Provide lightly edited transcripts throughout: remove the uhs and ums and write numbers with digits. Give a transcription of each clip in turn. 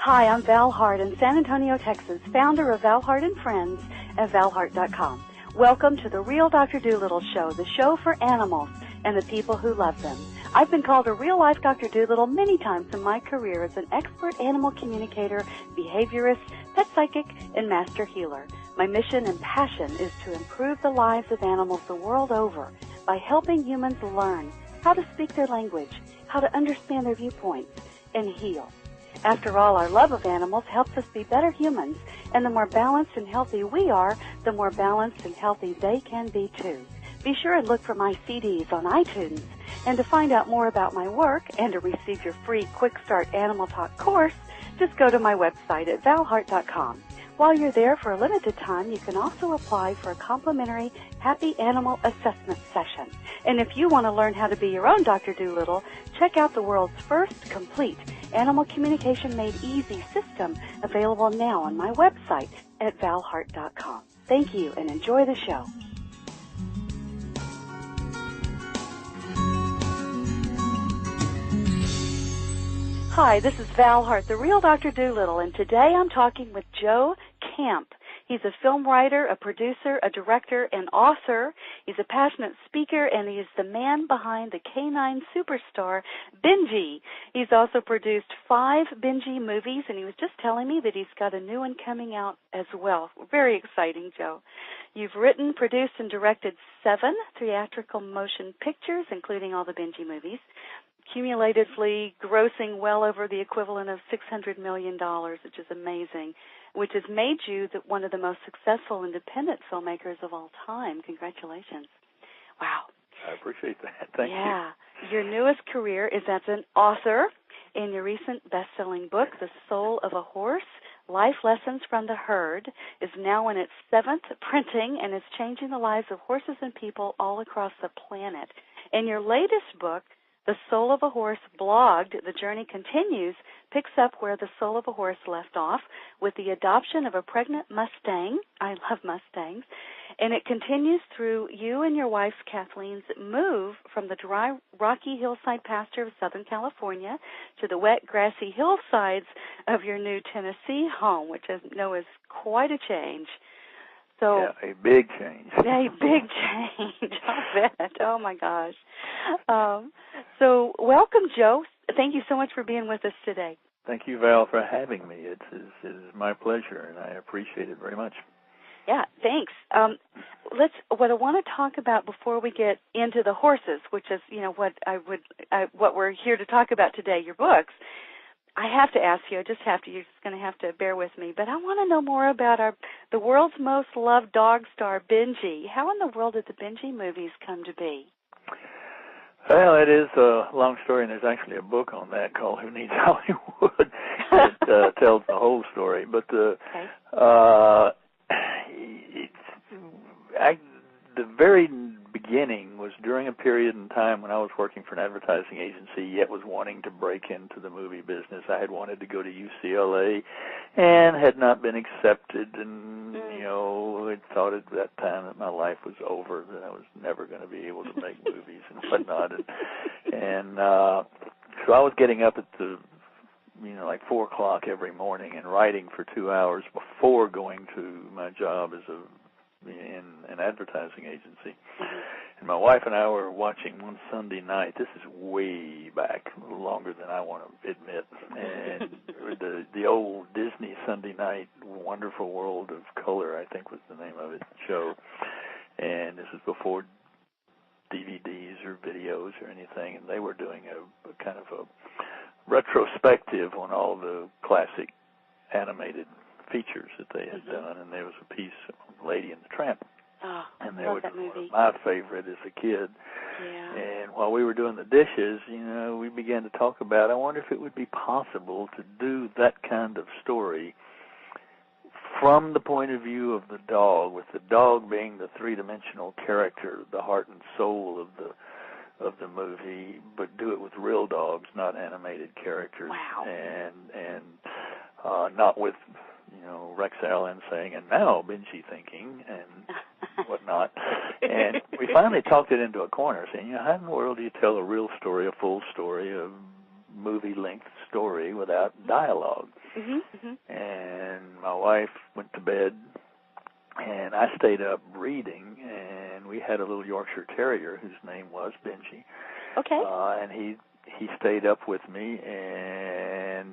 Hi, I'm Val Hart in San Antonio, Texas, founder of Val Hart and Friends at valhart.com. Welcome to the Real Dr. Doolittle Show, the show for animals and the people who love them. I've been called a real-life Dr. Doolittle many times in my career as an expert animal communicator, behaviorist, pet psychic, and master healer. My mission and passion is to improve the lives of animals the world over by helping humans learn how to speak their language, how to understand their viewpoints, and heal. After all, our love of animals helps us be better humans, and the more balanced and healthy we are, the more balanced and healthy they can be too. Be sure and look for my CDs on iTunes. And to find out more about my work and to receive your free Quick Start Animal Talk course, just go to my website at valhart.com. While you're there for a limited time, you can also apply for a complimentary Happy Animal Assessment session. And if you want to learn how to be your own Dr. Doolittle, check out the world's first complete Animal Communication Made Easy system, available now on my website at valhart.com. Thank you and enjoy the show. Hi, this is Val Hart, the Real Dr. Doolittle, and today I'm talking with Joe Camp. He's a film writer, a producer, a director, and author. He's a passionate speaker, and he is the man behind the canine superstar, Benji. He's also produced 5 Benji movies, and he was just telling me that he's got a new one coming out as well. Very exciting, Joe. You've written, produced, and directed 7 theatrical motion pictures, including all the Benji movies, cumulatively grossing well over the equivalent of $600 million, which is amazing, which has made you one of the most successful independent filmmakers of all time. Congratulations. Wow. I appreciate that. Thank you. Yeah. Your newest career is as an author. In your recent best-selling book, The Soul of a Horse, Life Lessons from the Herd, is now in its 7th printing and is changing the lives of horses and people all across the planet. In your latest book, The Soul of a Horse Blogged, The Journey Continues, picks up where The Soul of a Horse left off with the adoption of a pregnant Mustang. I love Mustangs. And it continues through you and your wife Kathleen's move from the dry, rocky hillside pasture of Southern California to the wet, grassy hillsides of your new Tennessee home, which I know is quite a change. So, yeah, a big change. A big change. I bet. Oh, my gosh. So welcome, Joe. Thank you so much for being with us today. Thank you, Val, for having me. It is my pleasure, and I appreciate it very much. Yeah, thanks. What I want to talk about before we get into the horses, which is, what we're here to talk about today, your books. I have to ask you, you're just going to have to bear with me, but I want to know more about the world's most loved dog star, Benji. How in the world did the Benji movies come to be? Well, it is a long story, and there's actually a book on that called Who Needs Hollywood. It tells the whole story. But the very beginning was during a period in time when I was working for an advertising agency, yet was wanting to break into the movie business. I had wanted to go to UCLA and had not been accepted, and, I thought at that time that my life was over, that I was never going to be able to make movies and whatnot. And so I was getting up at like 4 o'clock every morning and writing for 2 hours before going to my job as in an advertising agency. And my wife and I were watching one Sunday night. This is way back, a little longer than I want to admit. And the old Disney Sunday night Wonderful World of Color, I think was the name of it, show. And this is before DVDs or videos or anything. And they were doing a kind of a retrospective on all the classic animated features that they had done, and there was a piece on Lady and the Tramp. Oh, and I love that movie. My favorite as a kid. Yeah. And while we were doing the dishes, we began to talk about, I wonder if it would be possible to do that kind of story from the point of view of the dog, with the dog being the three-dimensional character, the heart and soul of the movie, but do it with real dogs, not animated characters. Wow. And not with Rex Allen saying, and now Benji thinking, and whatnot. And we finally talked it into a corner, saying, how in the world do you tell a real story, a full story, a movie-length story without dialogue. And my wife went to bed, and I stayed up reading, and we had a little Yorkshire Terrier whose name was Benji. Okay. And he stayed up with me, and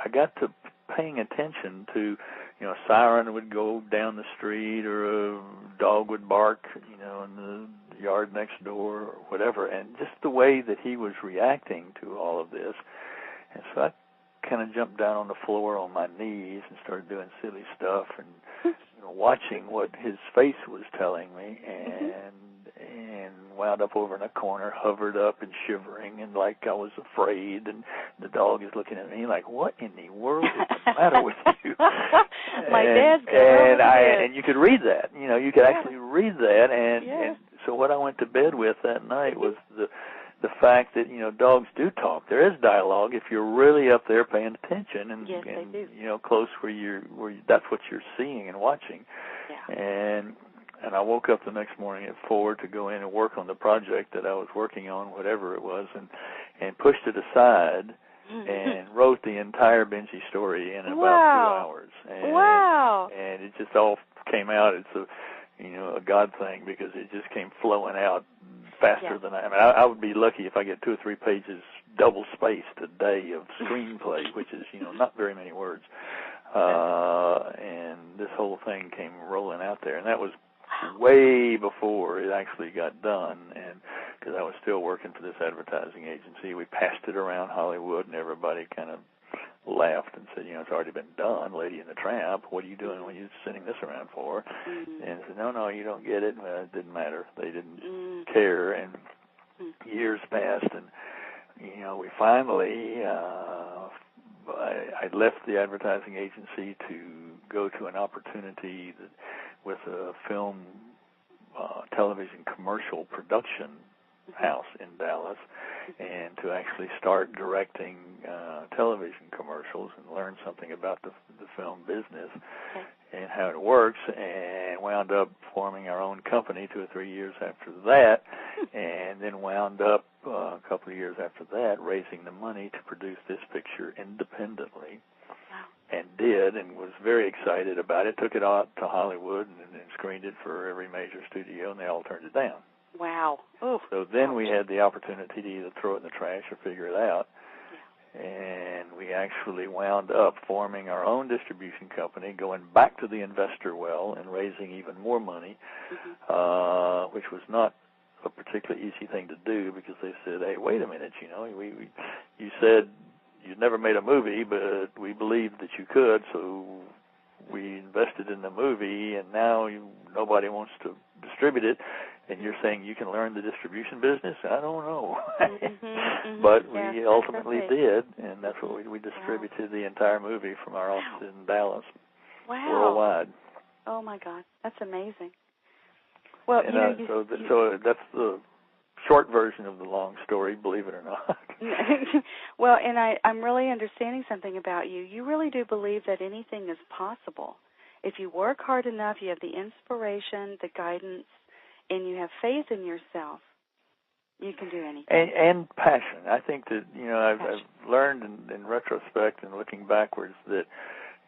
I got to paying attention to, a siren would go down the street, or a dog would bark, in the yard next door, or whatever, and just the way that he was reacting to all of this. And so I kind of jumped down on the floor on my knees and started doing silly stuff and watching what his face was telling me, and wound up over in a corner, hovered up and shivering, and like I was afraid, and the dog is looking at me like, what in the world is the matter with you? My dad's and you could read that, you could actually read that, and so what I went to bed with that night was the fact that, dogs do talk. There is dialogue if you're really up there paying attention and, they do. Close where that's what you're seeing and watching. Yeah. And I woke up the next morning at 4 to go in and work on the project that I was working on, whatever it was, and pushed it aside and wrote the entire Benji story in about 2 hours. And it just all came out. It's a God thing, because it just came flowing out faster than I would be lucky if I get 2 or 3 pages double-spaced a day of screenplay, which is, not very many words. And this whole thing came rolling out there. And that was way before it actually got done, and because I was still working for this advertising agency. We passed it around Hollywood, and everybody kind of laughed and said, it's already been done, Lady and the Tramp. What are you doing when you're sending this around for? And I said, no, you don't get it. Well, it didn't matter. They didn't care, and years passed, and, we finally, I left the advertising agency to go to an opportunity with a film, television commercial production house in Dallas, and to actually start directing television commercials and learn something about the film business and how it works, and wound up forming our own company 2 or 3 years after that, and then wound up a couple of years after that raising the money to produce this picture independently. And did, and was very excited about it. Took it out to Hollywood and screened it for every major studio, and they all turned it down. Wow. Oof. So then we had the opportunity to either throw it in the trash or figure it out. And we actually wound up forming our own distribution company, going back to the investor well and raising even more money, which was not a particularly easy thing to do, because they said, hey, wait a minute, you said you'd never made a movie, but we believed that you could, so we invested in the movie, and now nobody wants to distribute it, and you're saying you can learn the distribution business? I don't know. But we ultimately did, and that's what we distributed the entire movie from our office in Dallas, worldwide. Oh, my God. That's amazing. Well, so that's the short version of the long story, believe it or not. Well, and I'm really understanding something about you. You really do believe that anything is possible. If you work hard enough, you have the inspiration, the guidance, and you have faith in yourself, you can do anything. And passion. I think that, I've learned in retrospect and looking backwards that,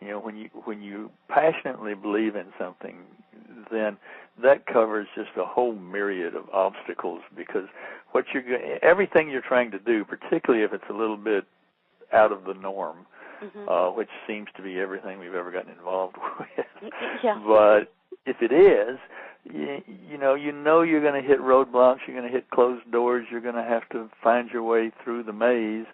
when you passionately believe in something, then that covers just a whole myriad of obstacles, because everything you're trying to do, particularly if it's a little bit out of the norm, which seems to be everything we've ever gotten involved with. But if it is, you know you're going to hit roadblocks, you're going to hit closed doors, you're going to have to find your way through the maze,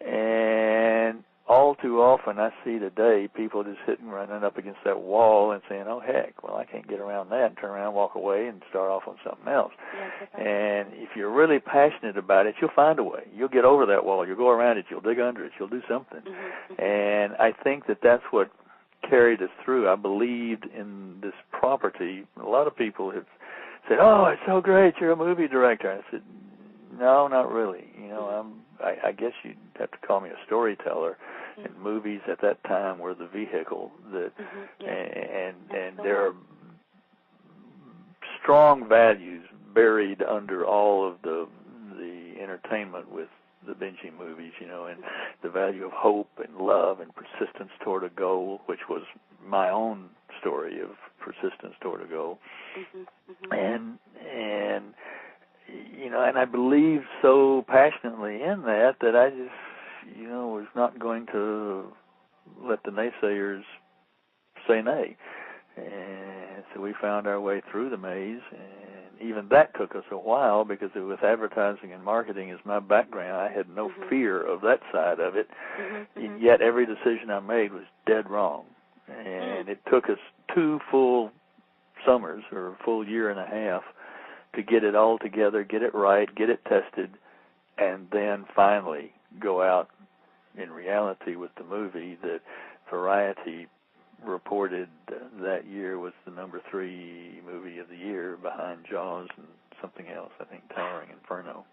and all too often I see today people just running up against that wall and saying, oh, heck, well, I can't get around that, and turn around, walk away, and start off on something else. And if you're really passionate about it, you'll find a way. You'll get over that wall. You'll go around it. You'll dig under it. You'll do something. And I think that that's what carried us through. I believed in this property. A lot of people have said, oh, it's so great, you're a movie director. I said, no, not really. I guess you'd have to call me a storyteller. And movies at that time were the vehicle that, and there are strong values buried under all of the entertainment with the Benji movies, and the value of hope and love and persistence toward a goal, which was my own story of persistence toward a goal. And and I believed so passionately in that I just, was not going to let the naysayers say nay. And so we found our way through the maze, and even that took us a while because with advertising and marketing as my background, I had no fear of that side of it. Yet every decision I made was dead wrong. And it took us 2 full summers or a full year and a half to get it all together, get it right, get it tested, and then finally go out in reality with the movie that Variety reported that year was the number 3 movie of the year behind Jaws and something else, I think Towering Inferno.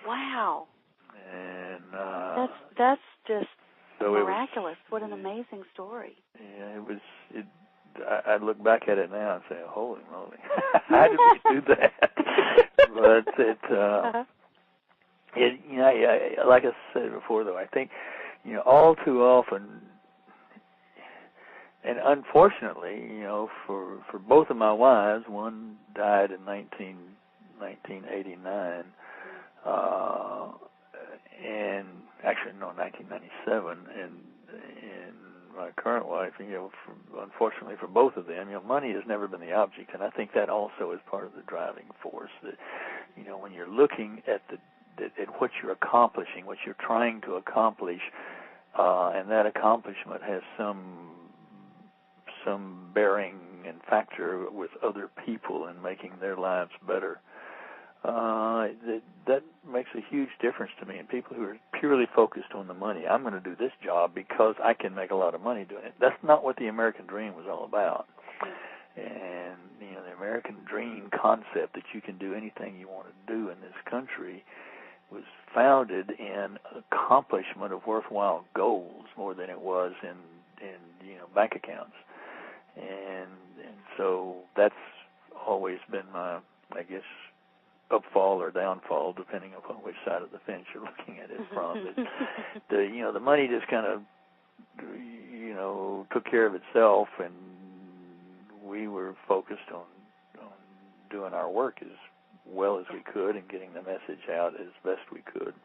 Wow. And that's just miraculous. What an amazing story. Yeah, I look back at it now and say, holy moly, how did we do that? But like I said before, though, I think, all too often, and unfortunately, for both of my wives, one died in 1989, and actually, no, 1997, and my current wife, unfortunately for both of them, money has never been the object, and I think that also is part of the driving force. That, when you're looking at what you're accomplishing, what you're trying to accomplish, and that accomplishment has some bearing and factor with other people and making their lives better. That makes a huge difference to me. And people who are purely focused on the money, I'm going to do this job because I can make a lot of money doing it. That's not what the American dream was all about. And, the American dream concept that you can do anything you want to do in this country was founded in accomplishment of worthwhile goals more than it was in bank accounts. And so that's always been my, I guess, upfall or downfall, depending upon which side of the fence you're looking at it from. The money just kind of, took care of itself, and we were focused on doing our work as well as we could and getting the message out as best we could.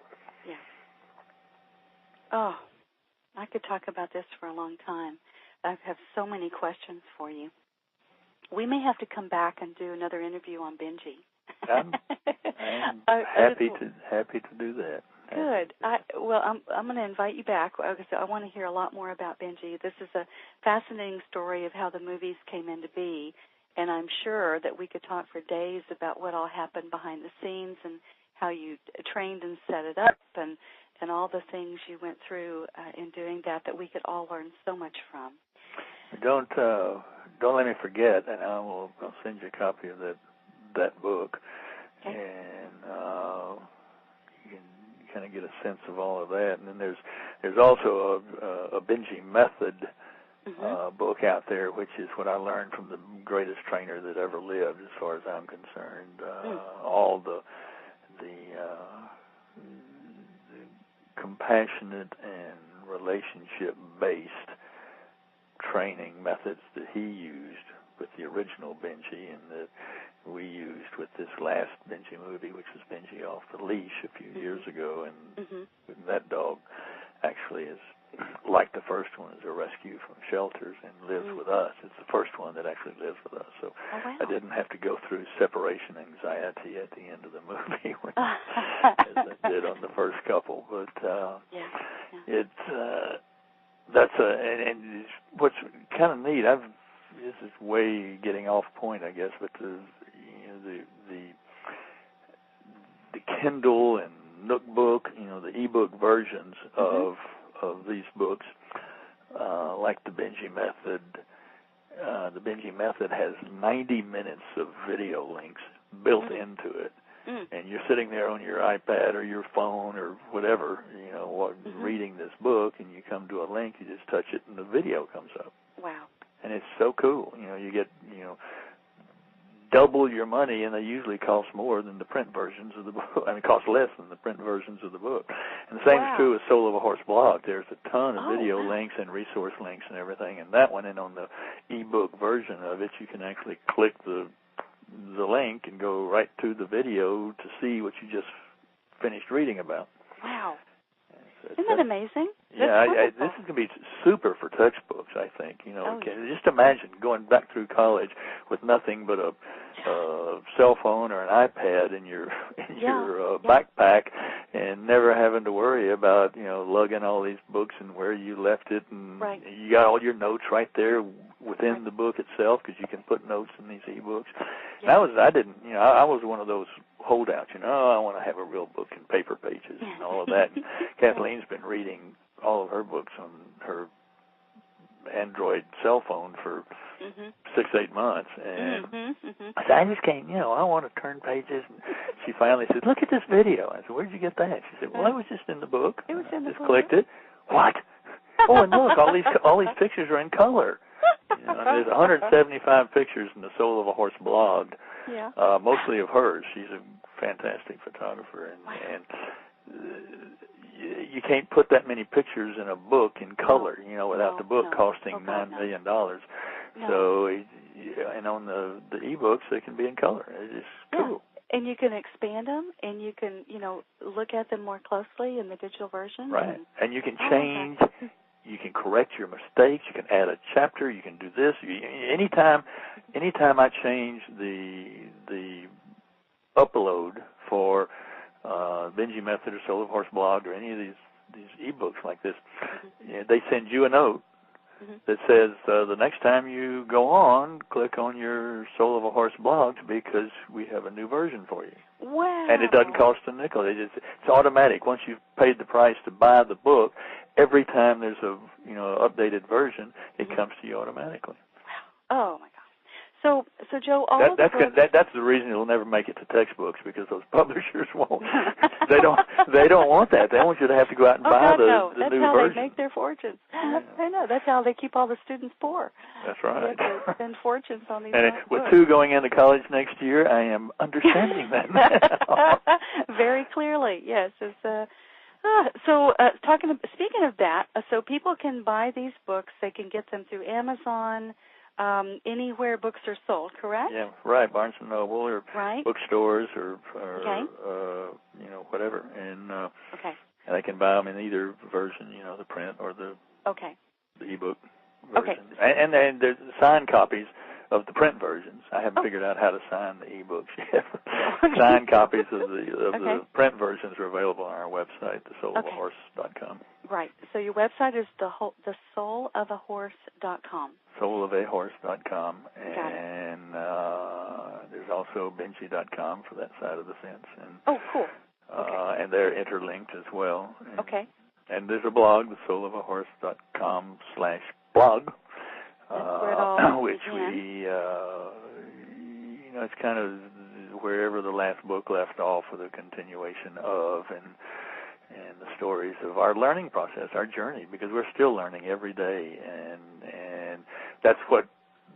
Yeah. Oh, I could talk about this for a long time. I have so many questions for you. We may have to come back and do another interview on Benji. I'm happy to do that. Good. I'm going to invite you back. I want to hear a lot more about Benji. This is a fascinating story of how the movies came into being, and I'm sure that we could talk for days about what all happened behind the scenes and how you trained and set it up and all the things you went through in doing that we could all learn so much from. Don't let me forget, and I'll send you a copy of that book, okay. And you can kind of get a sense of all of that. And then there's also a Benji Method book out there, which is what I learned from the greatest trainer that ever lived, as far as I'm concerned. All the compassionate and relationship-based training methods that he used with the original Benji and that we used with this last Benji movie, which was Benji Off the Leash a few years ago, and that dog actually is, like the first one, is a rescue from shelters and lives with us. It's the first one that actually lives with us, so I didn't have to go through separation anxiety at the end of the movie as I did on the first couple. But and what's kind of neat. This is way getting off point, I guess, but the Kindle and Nook book, the ebook versions of these books, like the Benji Method. The Benji Method has 90 minutes of video links built into it. And you're sitting there on your iPad or your phone or whatever, reading this book, and you come to a link, you just touch it, and the video comes up. Wow. And it's so cool. You get, double your money, and they usually cost more than the print versions of the book. I mean, cost less than the print versions of the book. And the same is true with Soul of a Horse blog. There's a ton of video links and resource links and everything, and that one, and on the ebook version of it, you can actually click the link and go right to the video to see what you just finished reading about. Wow. Isn't that amazing? Yeah, this is going to be super for textbooks, I think. You know, just imagine going back through college with nothing but a cell phone or an iPad in your backpack, and never having to worry about, you know, lugging all these books and where you left it, and you got all your notes right there within the book itself, because you can put notes in these ebooks. Yeah. I was one of those holdouts, you know, I want to have a real book in paper pages and all of that. And Kathleen's been reading all of her books on her Android cell phone for 6-8 months, and I said, I just can't, you know, I want to turn pages. And she finally said, look at this video. I said, where'd you get that? She said, well, it was just in the book. It was in the book. Just clicked it. What? Oh, and look, all these pictures are in color. You know, there's 175 pictures in the Soul of a Horse blog, mostly of hers. She's a fantastic photographer, and you can't put that many pictures in a book in color, you know, without the book costing $9 million. So, and on the ebooks, they can be in color. It's cool. And you can expand them, and you can, you know, look at them more closely in the digital version. Right. And you can change. You can correct your mistakes. You can add a chapter. You can do this. Anytime I change the upload for Benji Method or Soul of a Horse blog or any of these ebooks like this, they send you a note that says the next time you go on, click on your Soul of a Horse blog because we have a new version for you. Wow. And it doesn't cost a nickel. It's automatic. Once you've paid the price to buy the book, every time there's a updated version, it comes to you automatically. Wow. Oh my God. So Joe, that's the reason it'll never make it to textbooks, because those publishers won't. They don't want that. They want you to have to go out and buy the new version. That's how they make their fortunes. Yeah. I know. That's how they keep all the students poor. That's right. They have to spend fortunes on these and books. With 2 going into college next year, I am understanding that now. Very clearly, yes. Speaking of that, so people can buy these books. They can get them through Amazon, anywhere books are sold, correct? Yeah, right. Barnes and Noble or bookstores or whatever, and they can buy them in either version, you know, the print or the ebook version. And then there's signed copies of the print versions. I haven't figured out how to sign the ebooks yet. Signed copies of the print versions are available on our website, thesoulofahorse.com. Right. So your website is thesoulofahorse.com. Soulofahorse.com, and there's also Benji.com for that side of the fence. And, cool. And they're interlinked as well. And, and there's a blog, thesoulofahorse.com/blog, which we, it's kind of wherever the last book left off with a continuation of, and the stories of our learning process, our journey, because we're still learning every day, and that's what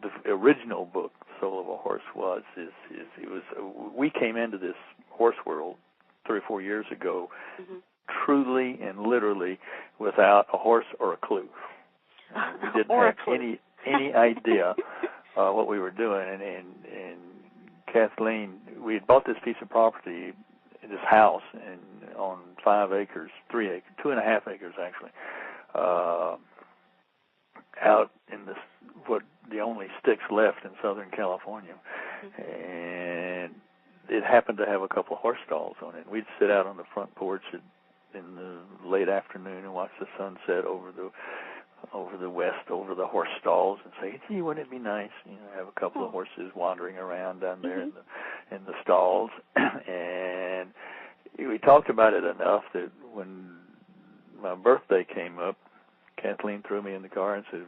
the original book, Soul of a Horse, was. We came into this horse world 3 or 4 years ago, truly and literally without a horse or a clue. We didn't have any idea what we were doing, and Kathleen, we had bought this piece of property, this house, on 5 acres, 3 acres, 2.5 acres actually, out in the only sticks left in Southern California, and it happened to have a couple of horse stalls on it. We'd sit out on the front porch in the late afternoon and watch the sunset over the west, over the horse stalls, and say, gee, wouldn't it be nice, have a couple of horses wandering around down there in the stalls. And we talked about it enough that when my birthday came up, Kathleen threw me in the car and said,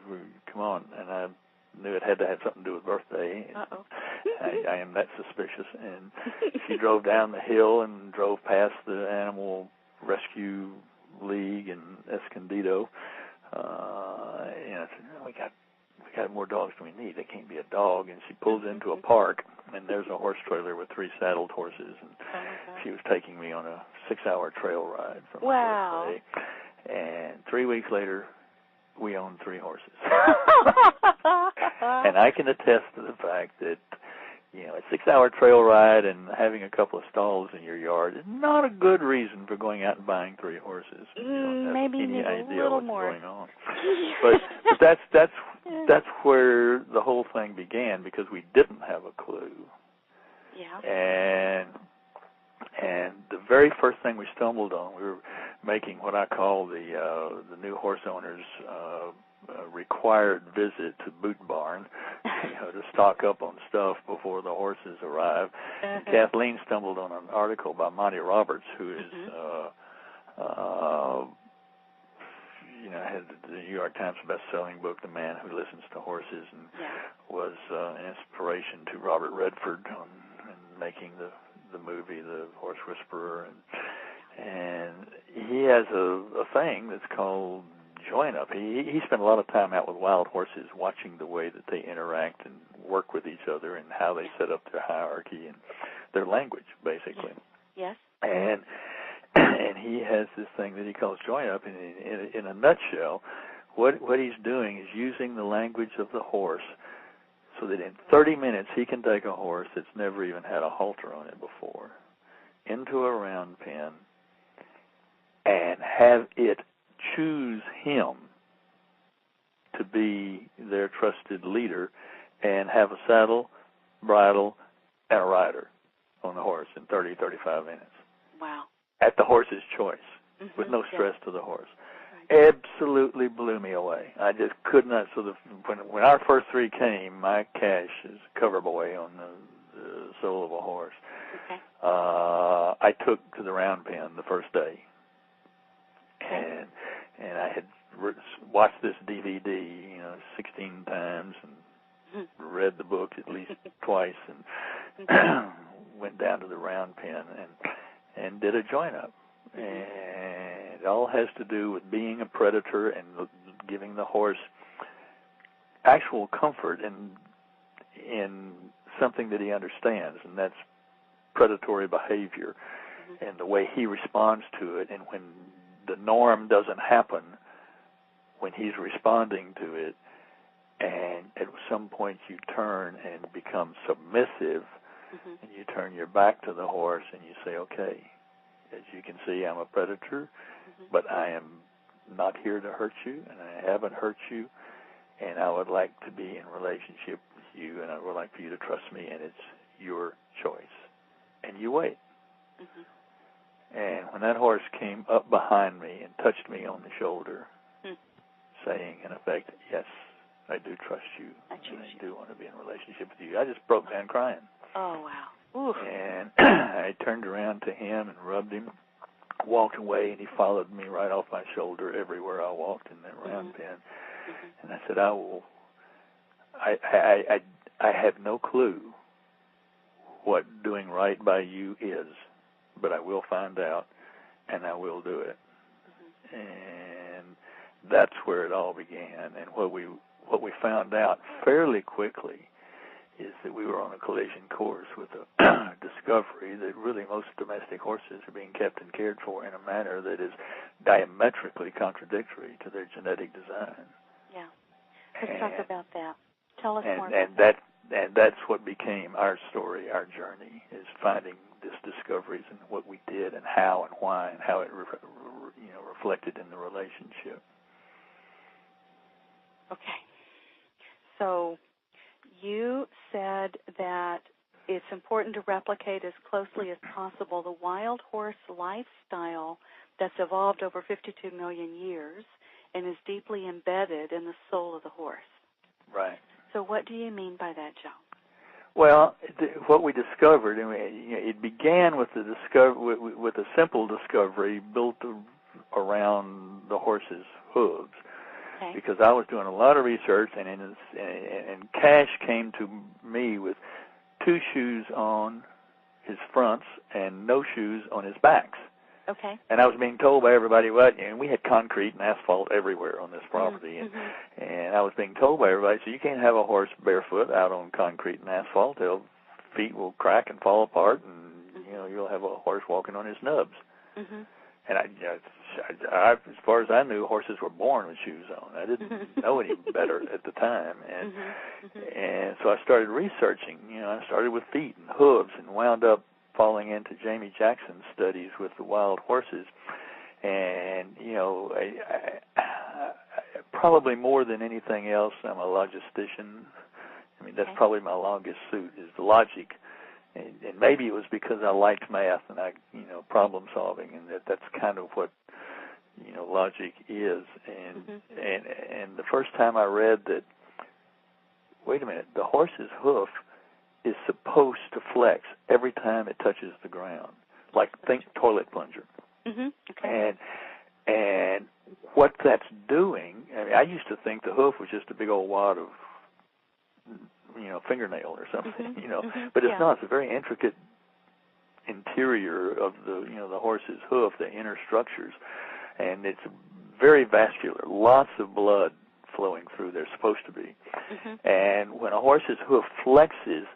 come on. And I knew it had to have something to do with birthday. I am that suspicious. And she drove down the hill and drove past the Animal Rescue League in Escondido. And I said, we got we got more dogs than we need. They can't be a dog. And she pulls into a park, and there's a horse trailer with 3 saddled horses. And she was taking me on a 6-hour trail ride from the first day. And 3 weeks later, we owned 3 horses. And I can attest to the fact that, you know, a 6-hour trail ride and having a couple of stalls in your yard is not a good reason for going out and buying 3 horses. Maybe you need a little more. Going on. But that's where the whole thing began, because we didn't have a clue. Yeah. And the very first thing we stumbled on, we were making what I call the new horse owners required visit to Boot Barn, you know, to stock up on stuff before the horses arrive. And Kathleen stumbled on an article by Monty Roberts, who is, you know, had the New York Times best-selling book, The Man Who Listens to Horses, and was an inspiration to Robert Redford in making the movie The Horse Whisperer, and he has a thing that's called join up. He spent a lot of time out with wild horses, watching the way that they interact and work with each other and how they set up their hierarchy and their language, basically. Yes. And he has this thing that he calls join up. And in a nutshell, what he's doing is using the language of the horse, so that in 30 minutes he can take a horse that's never even had a halter on it before into a round pen and have it choose him to be their trusted leader and have a saddle, bridle, and a rider on the horse in 30, 35 minutes. Wow. At the horse's choice, with no stress to the horse. Absolutely blew me away. I just could not. So when our first 3 came, my cash is cover boy on the soul of a horse. Okay. I took to the round pen the first day, and I had watched this DVD, you know, 16 times, and read the book at least twice, and went down to the round pen and did a join up. And it all has to do with being a predator and giving the horse actual comfort in something that he understands, and that's predatory behavior and the way he responds to it. And when the norm doesn't happen, when he's responding to it, and at some point you turn and become submissive, and you turn your back to the horse and you say, okay, as you can see, I'm a predator, but I am not here to hurt you, and I haven't hurt you, and I would like to be in relationship with you, and I would like for you to trust me, and it's your choice. And you wait. And when that horse came up behind me and touched me on the shoulder, saying, in effect, yes, I do trust you, and I do want to be in a relationship with you, I just broke down crying. Oh, wow. Oof. And I turned around to him and rubbed him, walked away, and he followed me right off my shoulder everywhere I walked in that round pen. And I said, I have no clue what doing right by you is, but I will find out, and I will do it. And that's where it all began. And what we found out fairly quickly is that we were on a collision course with a discovery that really most domestic horses are being kept and cared for in a manner that is diametrically contradictory to their genetic design. Yeah. Let's talk about that. Tell us more about that. And that's what became our story, our journey, is finding these discoveries and what we did and how and why and how it reflected in the relationship. Okay. So you said that it's important to replicate as closely as possible the wild horse lifestyle that's evolved over 52 million years and is deeply embedded in the soul of the horse. Right. So what do you mean by that, Joe? Well, what we discovered, it began with with a simple discovery built around the horse's hooves. Okay. Because I was doing a lot of research, and Cash came to me with 2 shoes on his fronts and no shoes on his backs. Okay. And I was being told by everybody, and we had concrete and asphalt everywhere on this property, and And I was being told by everybody, so you can't have a horse barefoot out on concrete and asphalt. Their feet will crack and fall apart, and you'll have a horse walking on his nubs. Mm-hmm. And I, as far as I knew, horses were born with shoes on. I didn't know any better at the time, and so I started researching. I started with feet and hooves, and wound up falling into Jamie Jackson's studies with the wild horses. And I probably more than anything else, I'm a logistician. I mean, that's probably my longest suit, is the logic. And maybe it was because I liked math and problem solving, and that's kind of what logic is. And the first time I read that, wait a minute, the horse's hoof is supposed to flex every time it touches the ground, like think toilet plunger. Mm-hmm. Okay. And what that's doing, I mean, I used to think the hoof was just a big old wad of fingernail or something, but it's not. It's a very intricate interior of the horse's hoof, the inner structures, and it's very vascular, lots of blood flowing through. There's supposed to be, and when a horse's hoof flexes,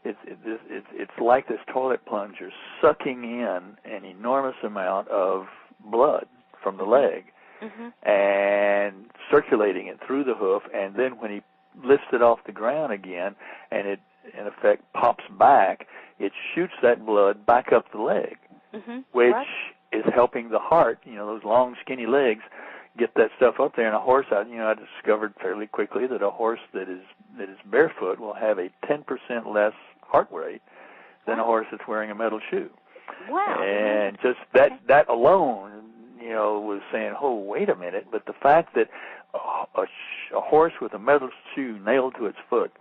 it's like this toilet plunger sucking in an enormous amount of blood from the leg and circulating it through the hoof, and then when he lifts it off the ground again, and it, in effect, pops back, it shoots that blood back up the leg, which is helping the heart, those long, skinny legs, get that stuff up there. And a horse, I discovered fairly quickly that a horse that is barefoot will have a 10% less heart rate than a horse that's wearing a metal shoe. Wow. And just that alone, was saying, oh, wait a minute, but the fact that a horse with a metal shoe nailed to its foot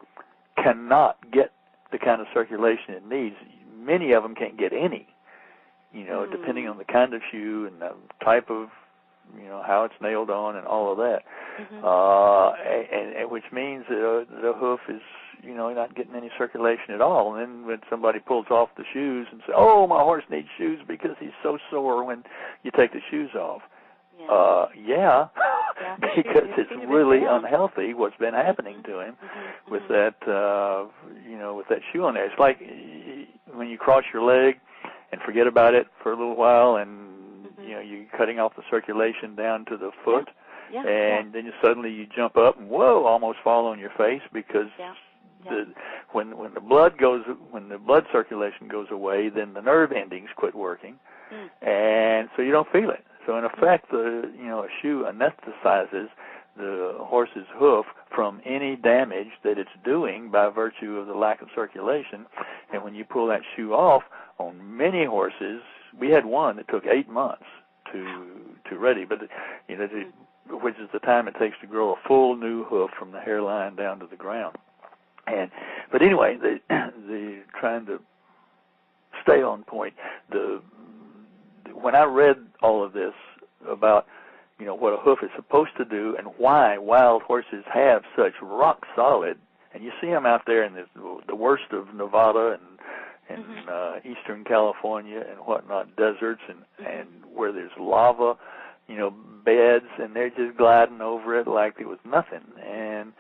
cannot get the kind of circulation it needs. Many of them can't get any, depending on the kind of shoe and the type of, how it's nailed on and all of that. And which means that the hoof is, not getting any circulation at all. And then when somebody pulls off the shoes and says, oh, my horse needs shoes because he's so sore when you take the shoes off. Because it's really unhealthy what's been happening to him with that, with that shoe on there. It's like when you cross your leg and forget about it for a little while, and you're cutting off the circulation down to the foot, and then suddenly you jump up and almost fall on your face because when the blood circulation goes away, then the nerve endings quit working, and so you don't feel it. So in effect, a shoe anesthetizes the horse's hoof from any damage that it's doing by virtue of the lack of circulation. And when you pull that shoe off, on many horses, we had one that took 8 months to ready, but which is the time it takes to grow a full new hoof from the hairline down to the ground. But anyway, the trying to stay on point. When I read all of this about, what a hoof is supposed to do and why wild horses have such rock solid, and you see them out there in the worst of Nevada and eastern California and whatnot, deserts and where there's lava, beds, and they're just gliding over it like it was nothing, and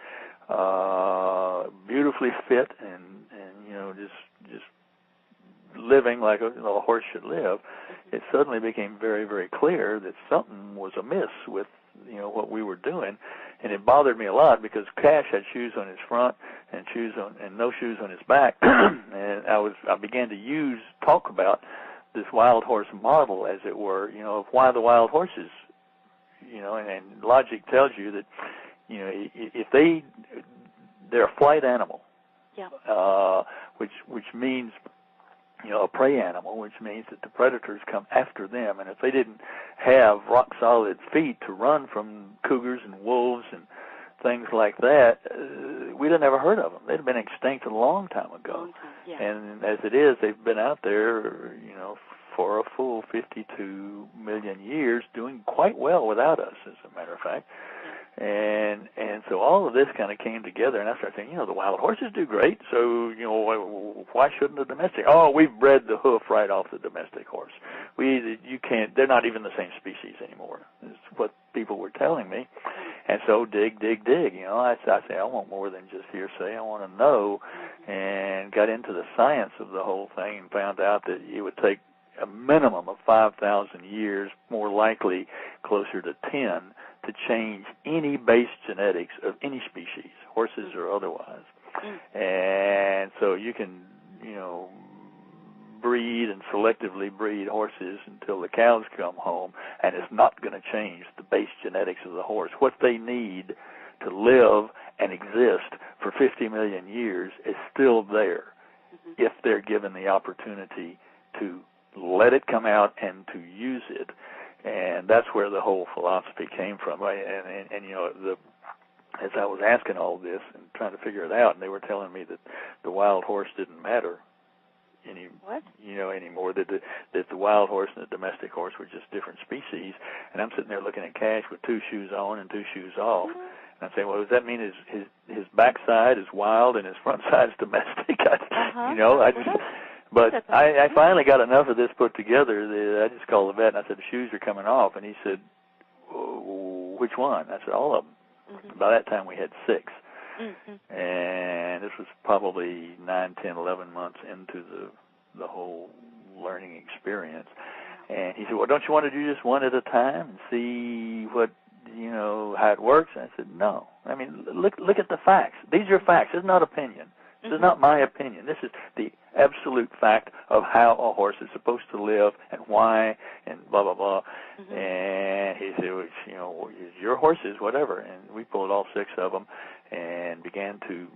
beautifully fit and just living like a horse should live. It suddenly became very, very clear that something was amiss with what we were doing, and it bothered me a lot because Cash had shoes on his front and no shoes on his back, and I began to talk about this wild horse model, as it were, of why the wild horses, and logic tells you that if they're a flight animal, which means a prey animal, which means that the predators come after them. And if they didn't have rock-solid feet to run from cougars and wolves and things like that, we'd have never heard of them. They'd have been extinct a long time ago. And as it is, they've been out there, for a full 52 million years, doing quite well without us, as a matter of fact. And so all of this kind of came together, and I started saying, the wild horses do great, so, why shouldn't the domestic? Oh, we've bred the hoof right off the domestic horse. You can't, they're not even the same species anymore, is what people were telling me. And so dig. I say, I want more than just hearsay. I want to know, and got into the science of the whole thing and found out that it would take a minimum of 5,000 years, more likely closer to 10, to change any base genetics of any species, horses or otherwise. And so you can, breed and selectively breed horses until the cows come home, and it's not going to change the base genetics of the horse. What they need to live and exist for 50 million years is still there if they're given the opportunity to let it come out and to use it. And that's where the whole philosophy came from. As I was asking all this and trying to figure it out, and they were telling me that the wild horse didn't matter anymore, that the wild horse and the domestic horse were just different species. And I'm sitting there looking at Cash with 2 shoes on and 2 shoes off. And I'm saying, well, does that mean his backside is wild and his front side is domestic? But I finally got enough of this put together that I just called the vet and I said, the shoes are coming off. And he said, which one? I said, all of them. By that time we had 6. And this was probably 9, 10, 11 months into the whole learning experience. And he said, well, don't you want to do this one at a time and see what, how it works? And I said, no. I mean, look at the facts. These are facts. This is not opinion. This is not my opinion. This is the absolute fact of how a horse is supposed to live and why and blah, blah, blah. And he said, well, your horses, whatever. And we pulled all 6 of them and began to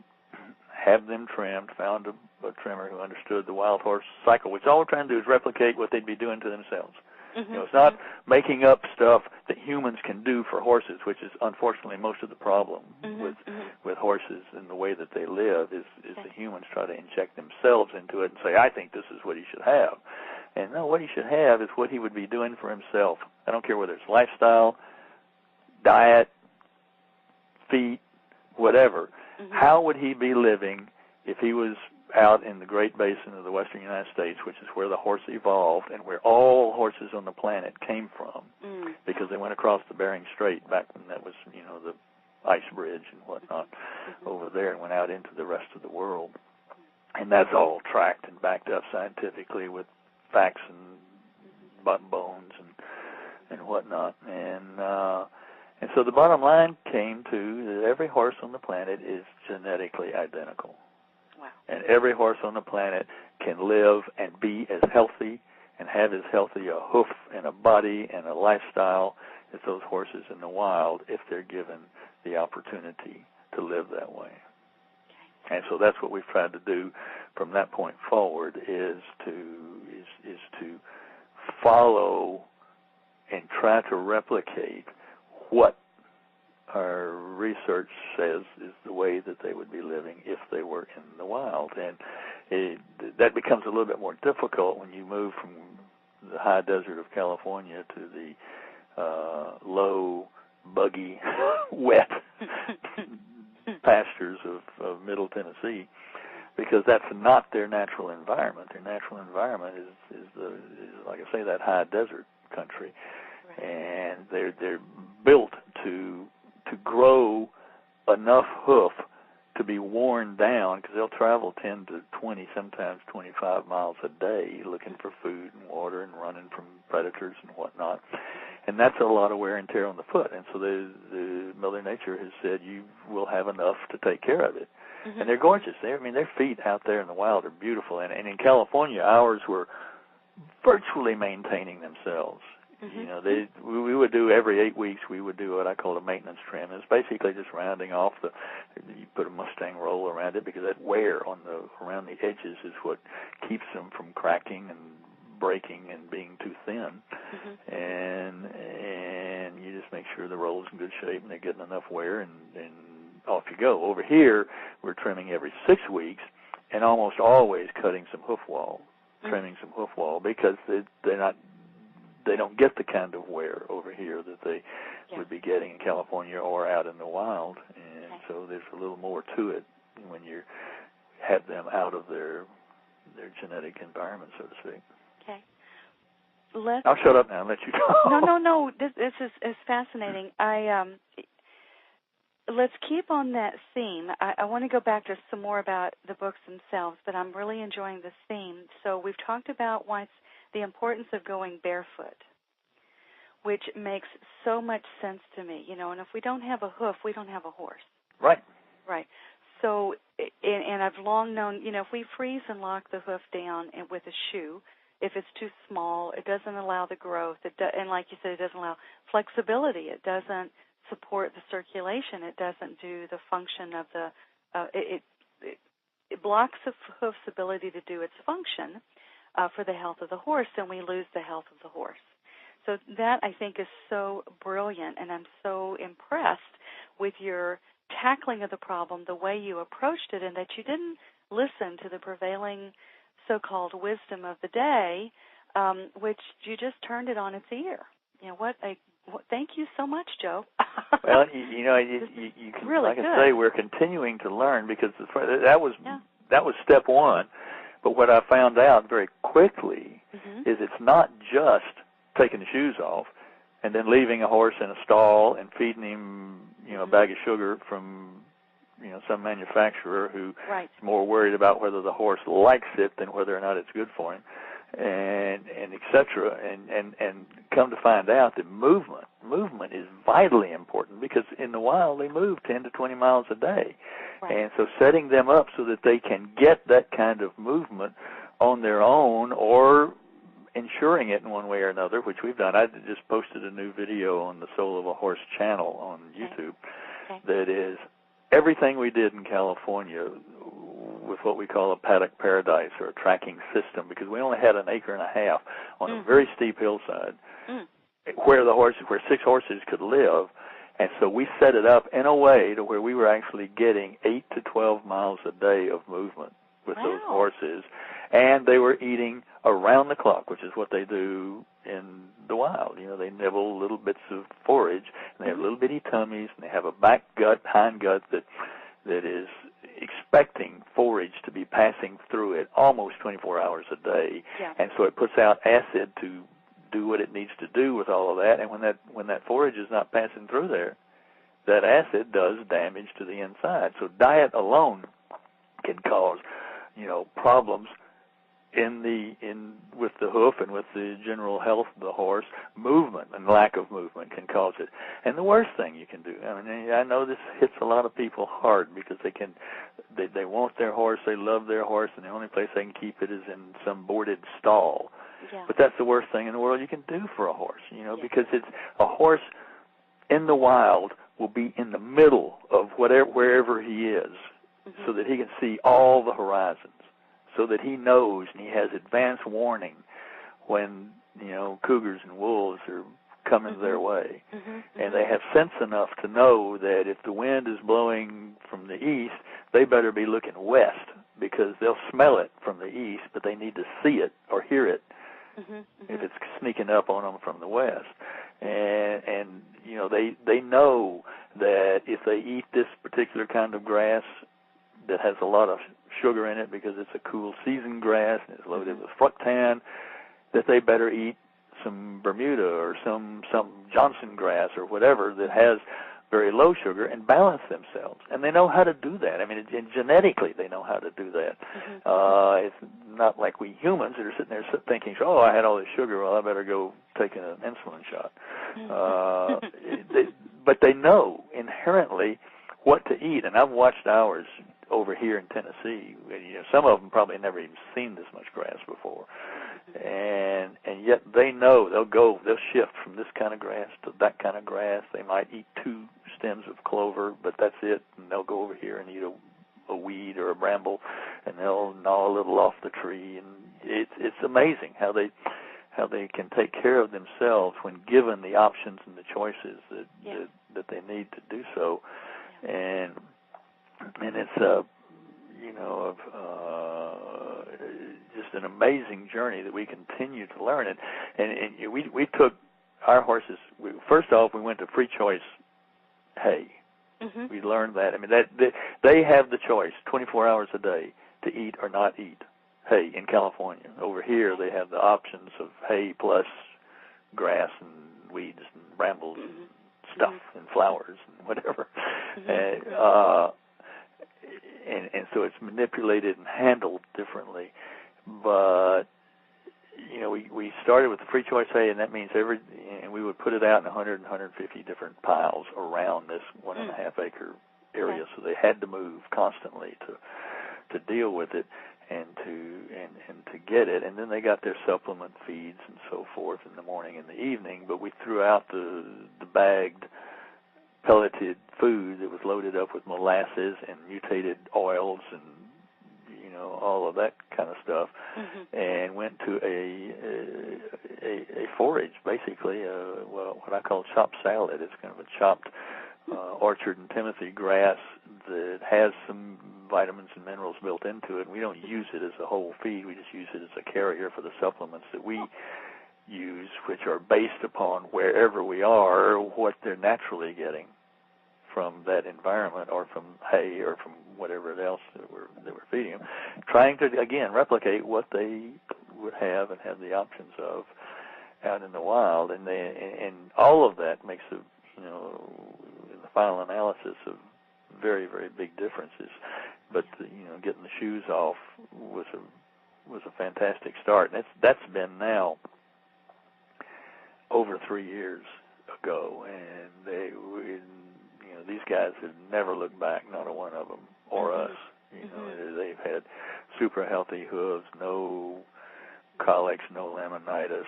have them trimmed, found a trimmer who understood the wild horse cycle, which all we're trying to do is replicate what they'd be doing to themselves. It's not making up stuff that humans can do for horses, which is unfortunately most of the problem with horses and the way that they live is the humans try to inject themselves into it and say, I think this is what he should have. And no, what he should have is what he would be doing for himself. I don't care whether it's lifestyle, diet, feet, whatever. How would he be living if he was out in the Great Basin of the western United States, which is where the horse evolved and where all horses on the planet came from, because they went across the Bering Strait back when that was, the ice bridge and whatnot over there, and went out into the rest of the world. And that's all tracked and backed up scientifically with facts and bones and whatnot. And so the bottom line came to that every horse on the planet is genetically identical. Wow. And every horse on the planet can live and be as healthy and have as healthy a hoof and a body and a lifestyle as those horses in the wild if they're given the opportunity to live that way. Okay. And so that's what we've tried to do from that point forward is to follow and try to replicate what our research says is the way that they would be living if they were in the wild. And that becomes a little bit more difficult when you move from the high desert of California to the low, buggy, wet pastures of Middle Tennessee, because that's not their natural environment. Their natural environment is like I say, that high desert country. Right. And they're built to grow enough hoof to be worn down, because they'll travel 10 to 20, sometimes 25 miles a day looking for food and water and running from predators and whatnot. And that's a lot of wear and tear on the foot. And so the Mother Nature has said you will have enough to take care of it. And they're gorgeous. Their feet out there in the wild are beautiful. And in California, ours were virtually maintaining themselves. We would do every 8 weeks, we would do what I call a maintenance trim. It's basically just rounding off you put a Mustang roll around it, because that wear around the edges is what keeps them from cracking and breaking and being too thin. And you just make sure the roll's in good shape and they're getting enough wear, and off you go. Over here, we're trimming every 6 weeks and almost always cutting some hoof wall, trimming some hoof wall, because they don't get the kind of wear over here that they would be getting in California or out in the wild. And so there's a little more to it when you have them out of their genetic environment, so to speak. Okay. I'll shut up now and let you go. No. This is fascinating. let's keep on that theme. I want to go back to some more about the books themselves, but I'm really enjoying this theme. So we've talked about the importance of going barefoot, which makes so much sense to me. And if we don't have a hoof, we don't have a horse. Right. Right. So, and I've long known, if we freeze and lock the hoof down with a shoe, if it's too small, it doesn't allow the growth. And like you said, it doesn't allow flexibility. It doesn't support the circulation. It doesn't do the function of it blocks the hoof's ability to do its function for the health of the horse, and we lose the health of the horse. So that, I think, is so brilliant, and I'm so impressed with your tackling of the problem, the way you approached it, and that you didn't listen to the prevailing so-called wisdom of the day, which you just turned it on its ear. Thank you so much, Joe. Well, you can, really like good. I say, we're continuing to learn, because that was step one. But what I found out very quickly is it's not just taking the shoes off and then leaving a horse in a stall and feeding him, a bag of sugar from, some manufacturer who is more worried about whether the horse likes it than whether or not it's good for him, and et cetera. And come to find out that movement is vitally important, because in the wild they move 10 to 20 miles a day. Right. And so setting them up so that they can get that kind of movement on their own, or ensuring it in one way or another, which we've done. I just posted a new video on the Soul of a Horse channel on YouTube that is everything we did in California with what we call a paddock paradise, or a tracking system, because we only had 1.5 acres on a very steep hillside where 6 horses could live. And so we set it up in a way to where we were actually getting 8 to 12 miles a day of movement with those horses, and they were eating around the clock, which is what they do in the wild. They nibble little bits of forage, and they have little bitty tummies, and they have a back gut, hind gut that is expecting forage to be passing through it almost 24 hours a day. Yeah. And so it puts out acid to do what it needs to do with all of that, and when that forage is not passing through there, that acid does damage to the inside. So diet alone can cause problems with the hoof and with the general health of the horse. Movement and lack of movement can cause it. And the worst thing you can do, I know this hits a lot of people hard, because they want their horse, they love their horse, and the only place they can keep it is in some boarded stall. Yeah. But that's the worst thing in the world you can do for a horse, because it's a horse in the wild will be in the middle of wherever he is, so that he can see all the horizons, so that he knows and he has advance warning when, cougars and wolves are coming their way. And they have sense enough to know that if the wind is blowing from the east, they better be looking west, because they'll smell it from the east, but they need to see it or hear it if it's sneaking up on them from the west. And they know that if they eat this particular kind of grass that has a lot of sugar in it, because it's a cool season grass and it's loaded with fructan, that they better eat some Bermuda or some Johnson grass or whatever that has very low sugar, and balance themselves. And they know how to do that. Genetically they know how to do that. It's not like we humans that are sitting there thinking, I had all this sugar, well, I better go take an insulin shot. But they know inherently what to eat. And I've watched ours over here in Tennessee. Some of them probably never even seen this much grass before. And yet they know they'll shift from this kind of grass to that kind of grass. They might eat 2 stems of clover, but that's it, and they'll go over here and eat a weed or a bramble, and they'll gnaw a little off the tree. And it's amazing how they can take care of themselves when given the options and the choices that they need to do so. And it's just an amazing journey that we continue to learn. And we took our horses. First off, we went to free choice hay. We learned that. They have the choice 24 hours a day to eat or not eat hay in California. Over here, they have the options of hay plus grass and weeds and brambles and stuff and flowers and whatever. And so it's manipulated and handled differently. But, you know, we started with the free choice hay, and that means and we would put it out in 100 and 150 different piles around this 1.5 acre area. So they had to move constantly to deal with it and to get it. And then they got their supplement feeds and so forth in the morning and the evening. But we threw out the bagged pelleted food that was loaded up with molasses and mutated oils and, you know, all of that kind of stuff, and went to a forage, basically, what I call chopped salad. It's kind of a chopped orchard and timothy grass that has some vitamins and minerals built into it. We don't use it as a whole feed. We just use it as a carrier for the supplements that we use, which are based upon wherever we are, what they're naturally getting from that environment or from hay or from whatever else that we're feeding them, trying to, again, replicate what they would have and have the options of out in the wild. And all of that makes in the final analysis, of very, very big differences. But, getting the shoes off was a fantastic start. And that's been now over 3 years ago, and these guys have never looked back, not a one of them, or us. They've had super healthy hooves, no colics, no laminitis,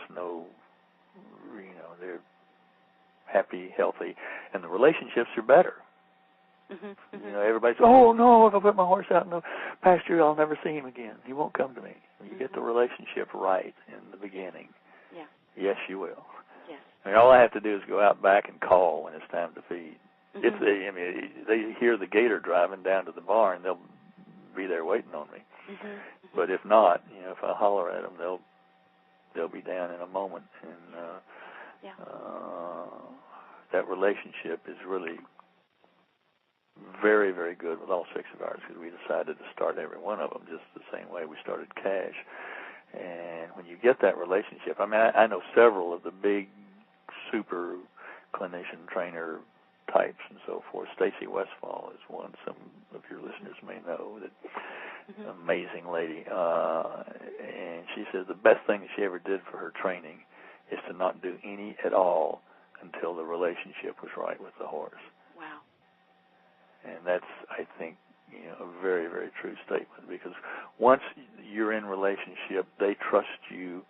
they're happy, healthy, and the relationships are better. Everybody says, "Oh no, if I put my horse out in the pasture, I'll never see him again. He won't come to me." You get the relationship right in the beginning. Yeah. Yes, you will. Yes. I mean, all I have to do is go out back and call when it's time to feed. If they hear the gator driving down to the barn, they'll be there waiting on me. But if not, if I holler at them, they'll be down in a moment. And that relationship is really very, very good with all 6 of ours, because we decided to start every one of them just the same way we started Cash. And when you get that relationship, I mean, I know several of the big super clinician trainer types and so forth. Stacy Westfall is one some of your listeners may know, that amazing lady. And she says the best thing that she ever did for her training is to not do any at all until the relationship was right with the horse. Wow. And that's, I think, a very, very true statement, because once you're in relationship, they trust you,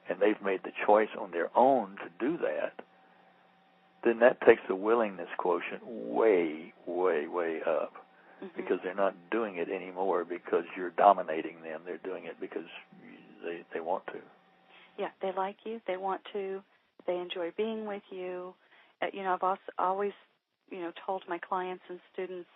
and they've made the choice on their own to do that, then that takes the willingness quotient way, way, way up, because they're not doing it anymore because you're dominating them. They're doing it because they want to. Yeah, they like you. They want to. They enjoy being with you. I've always, told my clients and students,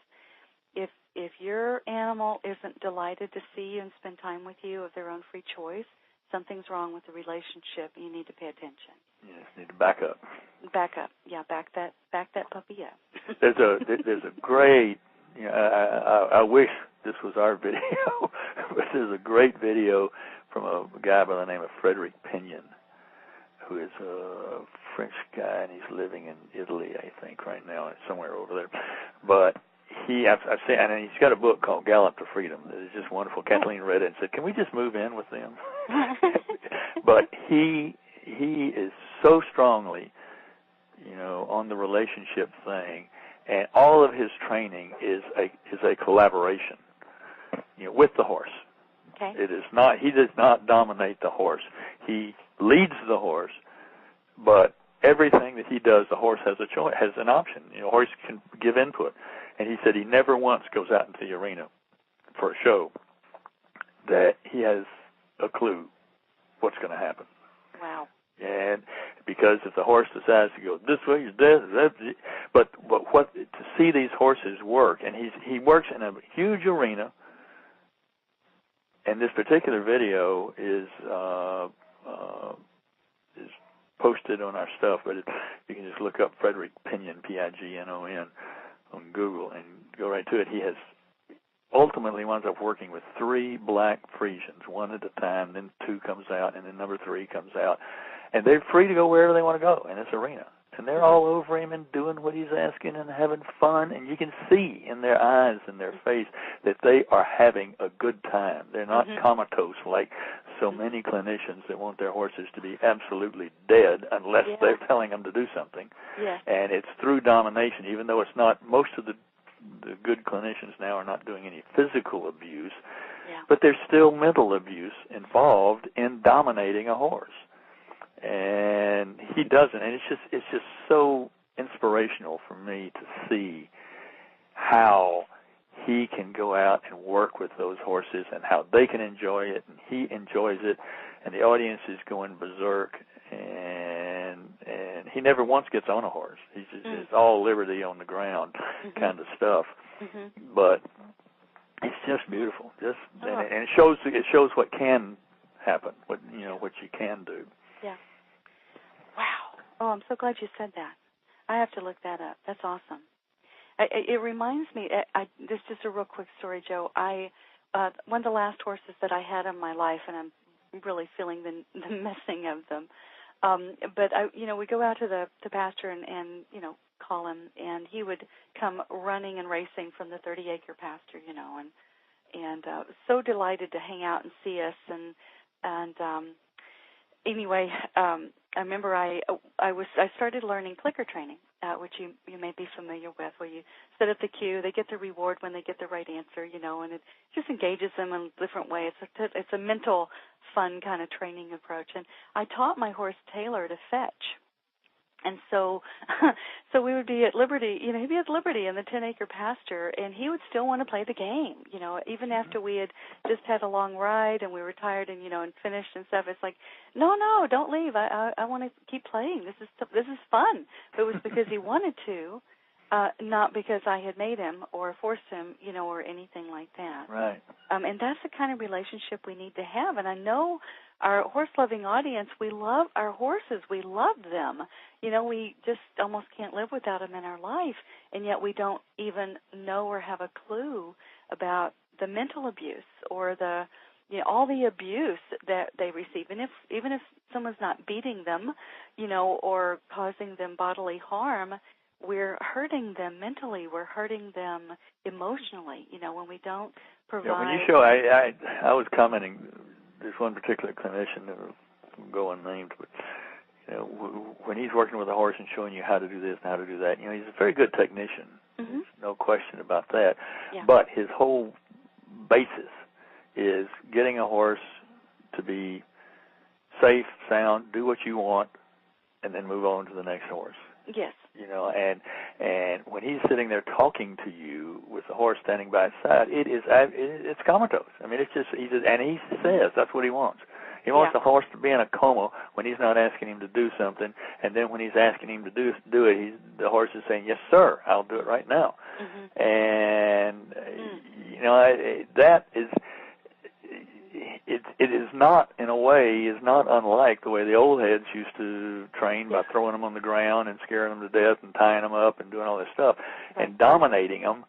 if your animal isn't delighted to see you and spend time with you of their own free choice, something's wrong with the relationship. You need to pay attention. You just need to back up. Back up. Yeah, back that puppy up. There's a great, I wish this was our video, but there's a great video from a guy by the name of Frederick Pinion, who is a French guy, and he's living in Italy, I think, right now, somewhere over there. But I've seen, and he's got a book called Gallop to Freedom. It's just wonderful. Kathleen read it and said, "Can we just move in with them?" But he is so strongly, on the relationship thing, and all of his training is a collaboration, with the horse. Okay. It is not. He does not dominate the horse. He leads the horse, but everything that he does, the horse has a choice, has an option. The horse can give input, and he said he never once goes out into the arena for a show that he has a clue what's going to happen. Wow. And because if the horse decides to go this way, he's dead. But what to see these horses work, and he works in a huge arena. And this particular video is posted on our stuff, but you can just look up Frederick Pinion, Pignon, on Google and go right to it. He has ultimately winds up working with 3 black Frisians, one at a time, then 2 comes out, and then number 3 comes out. And they're free to go wherever they want to go in this arena. And they're all over him and doing what he's asking and having fun. And you can see in their eyes and their face that they are having a good time. They're not comatose like so many clinicians that want their horses to be absolutely dead unless they're telling them to do something. Yeah. And it's through domination, even though it's not, most of the good clinicians now are not doing any physical abuse, but there's still mental abuse involved in dominating a horse. And he doesn't, and it's just so inspirational for me to see how he can go out and work with those horses and how they can enjoy it, and he enjoys it, and the audience is going berserk, and he never once gets on a horse. He's just it's all liberty on the ground kind of stuff. But it's just beautiful. And it shows what can happen, what you can do. Yeah. Wow. Oh, I'm so glad you said that. I have to look that up. That's awesome. It reminds me, this is just a real quick story, Joe. One of the last horses that I had in my life, and I'm really feeling the missing of them. But we go out to the pasture and call him, and he would come running and racing from the 30-acre pasture, and so delighted to hang out and see us. And anyway, I remember I started learning clicker training, which you may be familiar with, where you set up the cue, they get the reward when they get the right answer, and it just engages them in a different way. It's a mental, fun kind of training approach. And I taught my horse Taylor to fetch. And so we would be at liberty, he'd be at liberty in the 10-acre pasture, and he would still want to play the game, even after we had just had a long ride and we were tired and, and finished and stuff. It's like, no, don't leave. I want to keep playing. This is fun. But it was because he wanted to, not because I had made him or forced him, or anything like that. Right. And that's the kind of relationship we need to have. And I know our horse-loving audience, we love our horses. We love them. We just almost can't live without them in our life, and yet we don't even know or have a clue about the mental abuse or the, all the abuse that they receive. And even if someone's not beating them, or causing them bodily harm, we're hurting them mentally. We're hurting them emotionally, when we don't provide. Yeah, when you show, I was commenting, there's one particular clinician that will go unnamed, but when he's working with a horse and showing you how to do this and how to do that, he's a very good technician. There's no question about that. Yeah. But his whole basis is getting a horse to be safe, sound, do what you want, and then move on to the next horse. Yes. And when he's sitting there talking to you with the horse standing by his side, it's comatose. I mean, and he says that's what he wants. He wants the horse to be in a coma when he's not asking him to do something, and then when he's asking him to do it, the horse is saying, "Yes, sir, I'll do it right now." And that is. It is not, in a way, is not unlike the way the old heads used to train by throwing them on the ground and scaring them to death and tying them up and doing all this stuff and dominating them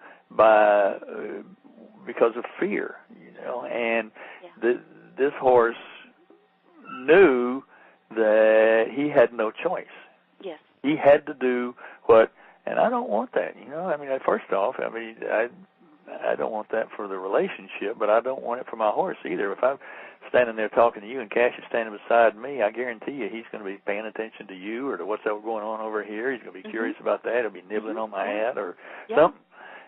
because of fear, And this horse knew that he had no choice. Yes, he had to do and I don't want that. I mean, first off, I don't want that for the relationship, but I don't want it for my horse either. If I'm standing there talking to you and Cash is standing beside me, I guarantee you he's going to be paying attention to you or to what's going on over here. He's going to be curious about that. He'll be nibbling on my hat or something.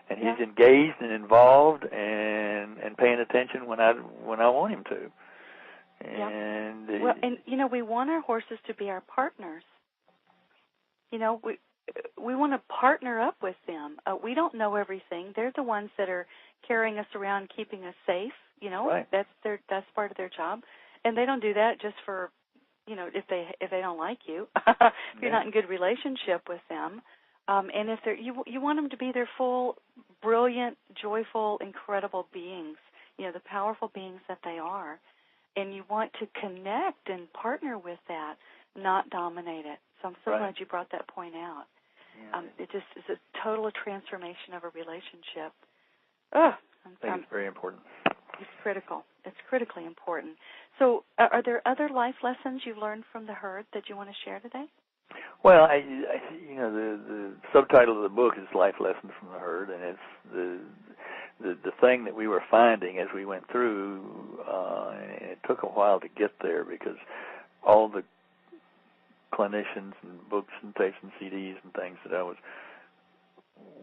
And he's engaged and involved and paying attention when I want him to. And we want our horses to be our partners. We want to partner up with them. We don't know everything. They're the ones that are carrying us around, keeping us safe. Right. That's part of their job, and they don't do that just for, if they don't like you, if you're not in good relationship with them, and if you want them to be their full, brilliant, joyful, incredible beings. The powerful beings that they are, and you want to connect and partner with that, not dominate it. So I'm so glad you brought that point out. It just is a total transformation of a relationship. I think it's very important. It's critical. It's critically important. So are there other life lessons you learned from the herd that you want to share today? Well, the subtitle of the book is Life Lessons from the Herd, and it's the thing that we were finding as we went through, and it took a while to get there because all the clinicians and books and tapes and CDs and things that I was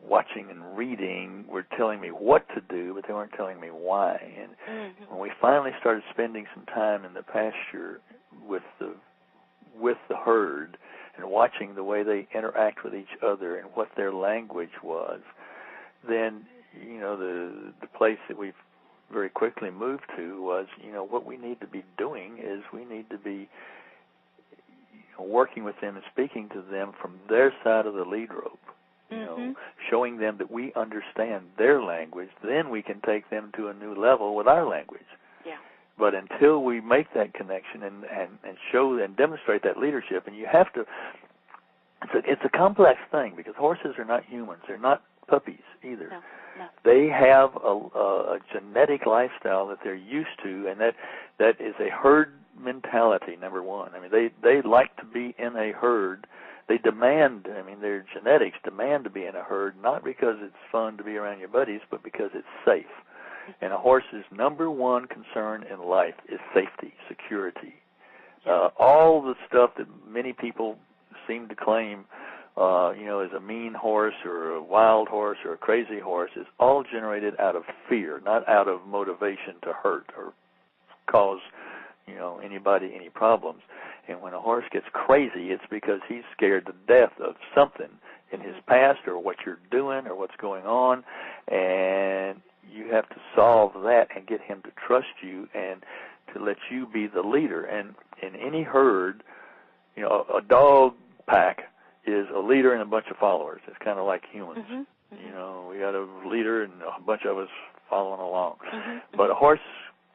watching and reading were telling me what to do, but they weren't telling me why. And when we finally started spending some time in the pasture with the herd and watching the way they interact with each other and what their language was, then the place that we've very quickly moved to was, what we need to be doing is we need to be working with them and speaking to them from their side of the lead rope, showing them that we understand their language. Then we can take them to a new level with our language. Yeah. But until we make that connection and show and demonstrate that leadership, and you have to, it's a complex thing because horses are not humans. They're not puppies either. No. They have a genetic lifestyle that they're used to, and that is a herd mentality, number one. I mean, they like to be in a herd. They demand, their genetics demand to be in a herd, not because it's fun to be around your buddies, but because it's safe. And a horse's number one concern in life is safety, security. All the stuff that many people seem to claim, as a mean horse or a wild horse or a crazy horse, is all generated out of fear, not out of motivation to hurt or cause, anybody any problems. And when a horse gets crazy, it's because he's scared to death of something in his past or what you're doing or what's going on, and you have to solve that and get him to trust you and to let you be the leader. And in any herd, a dog pack is a leader and a bunch of followers. It's kind of like humans. We got a leader and a bunch of us following along. But a horse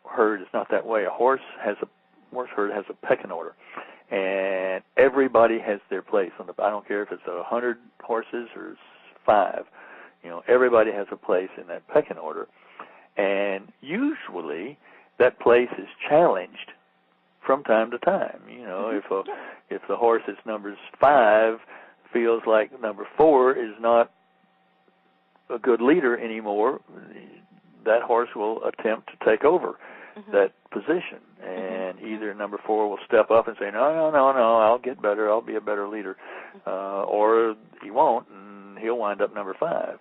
herd is not that way. A horse herd has a pecking order, and everybody has their place. I don't care if it's 100 horses or 5. Everybody has a place in that pecking order, and usually that place is challenged from time to time. If the horse that's number 5 feels like number 4 is not a good leader anymore, that horse will attempt to take over that position, and either number 4 will step up and say, no, I'll get better, I'll be a better leader, or he won't, and he'll wind up number 5.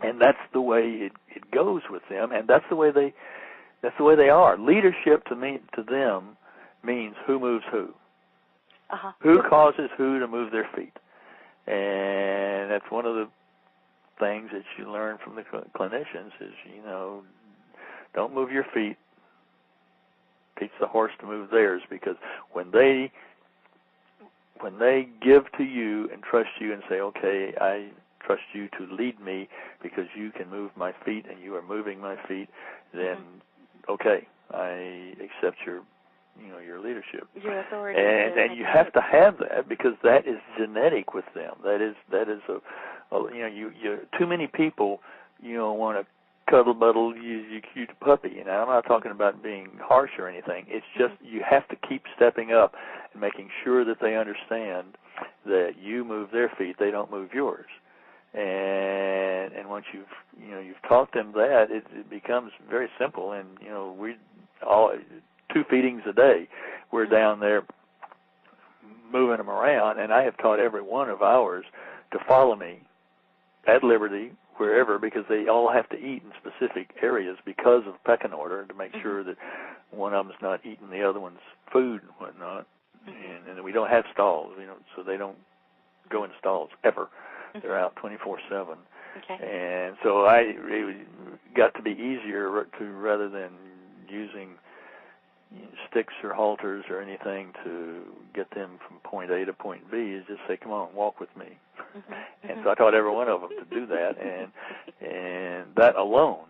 And that's the way it goes with them, and that's the way they are. Leadership to them means who moves who. Who causes who to move their feet. And that's one of the things that you learn from the clinicians is, don't move your feet. Teach the horse to move theirs, because when they give to you and trust you and say, okay, I trust you to lead me because you can move my feet and you are moving my feet, then okay, I accept your leadership. Your authority. And you have to have that because that is genetic with them. That is too many people want to cuddle buddle you cute puppy. I'm not talking about being harsh or anything. It's just you have to keep stepping up and making sure that they understand that you move their feet, they don't move yours. And once you've taught them that, it becomes very simple. And we all 2 feedings a day, we're down there moving them around, and I have taught every one of ours to follow me at liberty wherever, because they all have to eat in specific areas because of pecking order, to make sure that one of them's not eating the other one's food and whatnot. And we don't have stalls, so they don't go in stalls ever. They're out 24/7. And so it got to be easier rather than using sticks or halters or anything to get them from point A to point B, is just say, come on, walk with me. And so I taught every one of them to do that, and that alone,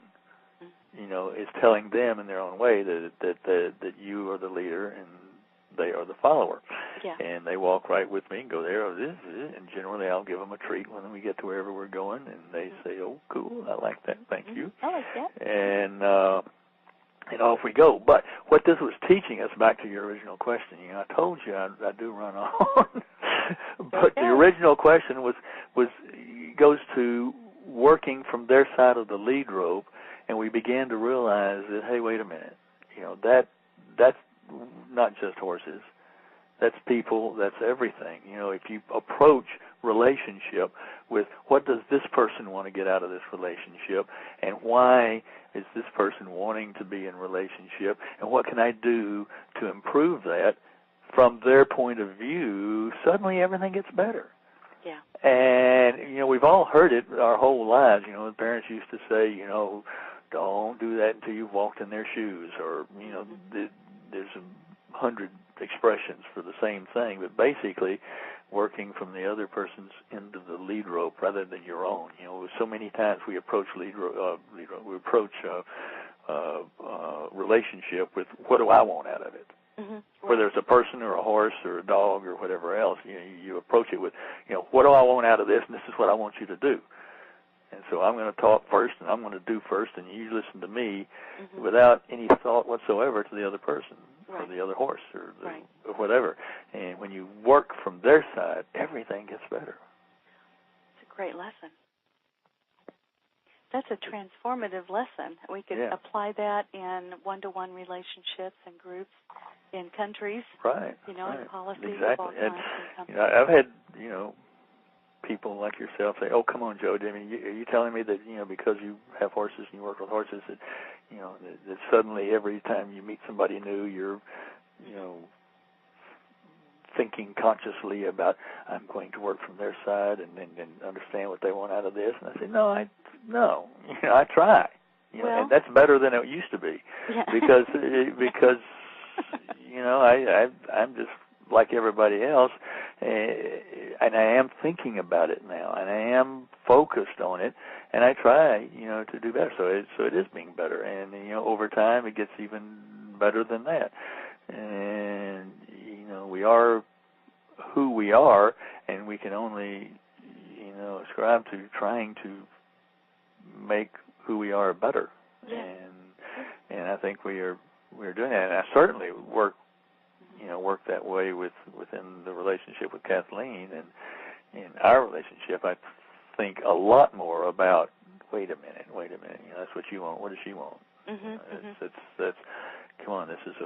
is telling them in their own way that you are the leader and they are the follower. And they walk right with me and go there, and generally I'll give them a treat when we get to wherever we're going, and they say, oh, cool, I like that, thank you. I like that. And off we go. But what this was teaching us, back to your original question, I told you I do run on. But the original question goes to working from their side of the lead rope, and we began to realize that, hey, wait a minute, that's not just horses. That's people, that's everything. If you approach relationship with what does this person want to get out of this relationship, and why is this person wanting to be in relationship, and what can I do to improve that from their point of view, suddenly everything gets better. Yeah. And, we've all heard it our whole lives. The parents used to say, don't do that until you've walked in their shoes, or, there's 100 expressions for the same thing, but basically working from the other person's end of the lead rope rather than your own. So many times we approach relationship with, what do I want out of it? Mm-hmm. Whether it's a person or a horse or a dog or whatever else, you approach it with, what do I want out of this, and this is what I want you to do. And so I'm going to talk first, and I'm going to do first, and you listen to me without any thought whatsoever to the other person or the other horse or whatever. And when you work from their side, everything gets better. It's a great lesson. That's a transformative lesson. We could apply that in one-to-one relationships and groups, in countries, in policies of all kinds. And, I've had, people like yourself say, "Oh, come on, Joe. I mean, are you telling me that because you have horses and you work with horses that that suddenly every time you meet somebody new, you're thinking consciously about, I'm going to work from their side and understand what they want out of this?" And I say, no, I try. And that's better than it used to be, because I'm just like everybody else, and I am thinking about it now, and I am focused on it, and I try, to do better. So it is being better, and over time it gets even better than that. And we are who we are, and we can only ascribe to trying to make who we are better. And I think we're doing that. And I certainly work that way within the relationship with Kathleen, and in our relationship, I think a lot more about, wait a minute, that's what you want. What does she want? That's come on, this is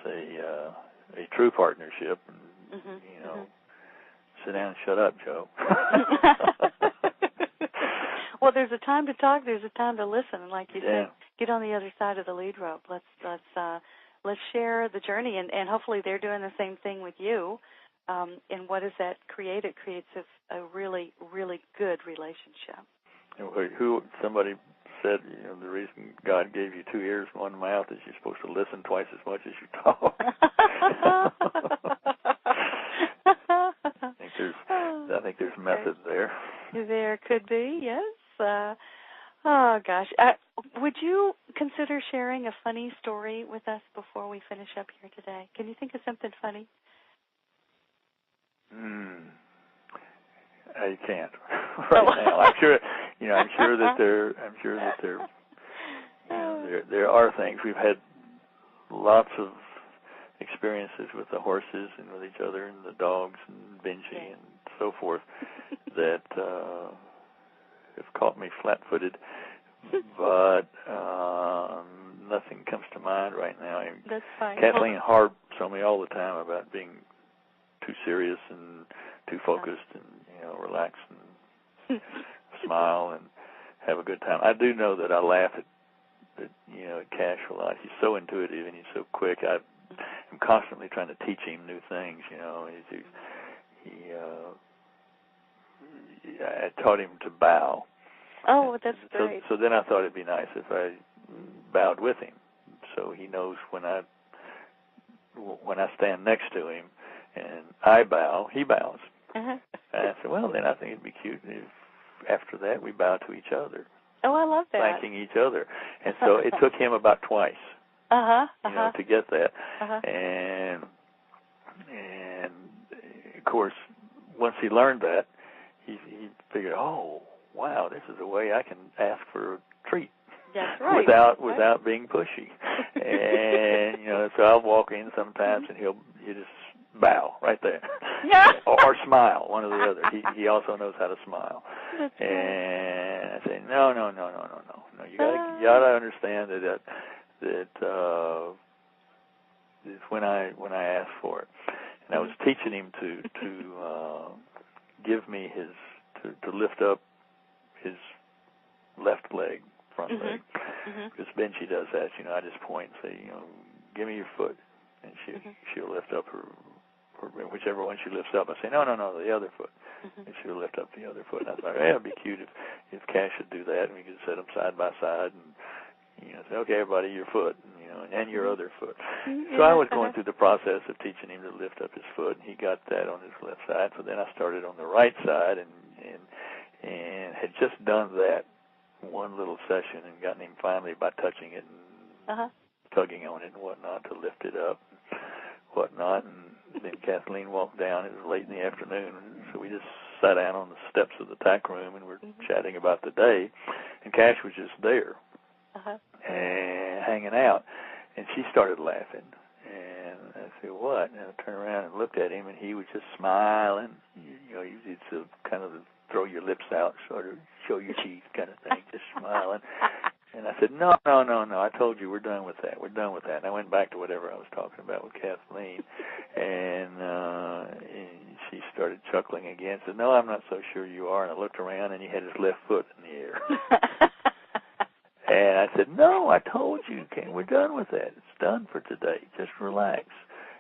a true partnership, and sit down and shut up, Joe. Well, there's a time to talk, there's a time to listen, and like you said, get on the other side of the lead rope. Let's share the journey, and hopefully they're doing the same thing with you. And what does that create? It creates a really, really good relationship. Somebody said, the reason God gave you 2 ears and 1 mouth is you're supposed to listen twice as much as you talk. I think there's method there. There could be, yes. Oh, gosh. Would you consider sharing a funny story with us before we finish up here today? Can you think of something funny? I can't right now. I'm sure that there are things. We've had lots of experiences with the horses and with each other and the dogs and Benji and so forth that have caught me flat-footed, but nothing comes to mind right now. That's fine. Kathleen harps on me all the time about being too serious and too focused and relax and smile and have a good time. I do know that I laugh at Cash a lot. He's so intuitive and he's so quick. I'm constantly trying to teach him new things. I taught him to bow. Oh, that's great. So then I thought it'd be nice if I bowed with him, so he knows when I stand next to him and I bow, he bows. And I said, well, then I think it'd be cute if after that we bow to each other. Oh, I love that. Thanking each other. And so it took him about twice, to get that. And of course, once he learned that, he figured, oh, wow, this is a way I can ask for a treat. That's right. Without being pushy. And so I'll walk in sometimes and he'll just bow right there, or smile, one or the other. He also knows how to smile. That's and I say, no. You gotta understand that it's when I ask for it. And I was teaching him to give me to lift up his left leg, front leg, because Benji does that. I just point and say, give me your foot, and she'll lift up her whichever one she lifts up. I say, no, the other foot, and she'll lift up the other foot. And I thought, it'd be cute if Cash would do that, and we could set them side by side, and say, okay, everybody, your foot, and your other foot. So I was going through the process of teaching him to lift up his foot, and he got that on his left side. So then I started on the right side, and had just done that one little session and gotten him finally by touching it and tugging on it and whatnot to lift it up and whatnot. And then Kathleen walked down. It was late in the afternoon, so we just sat down on the steps of the tack room and we're chatting about the day. And Cash was just there and hanging out. And she started laughing. And I said, what? And I turned around and looked at him, and he was just smiling. It's a kind of a throw your lips out, sort of show your teeth kind of thing, just smiling. And I said, no, I told you we're done with that. And I went back to whatever I was talking about with Kathleen, and she started chuckling again. Said, no, I'm not so sure you are. And I looked around, and he had his left foot in the air. And I said, no, I told you, Ken, we're done with that. It's done for today. Just relax.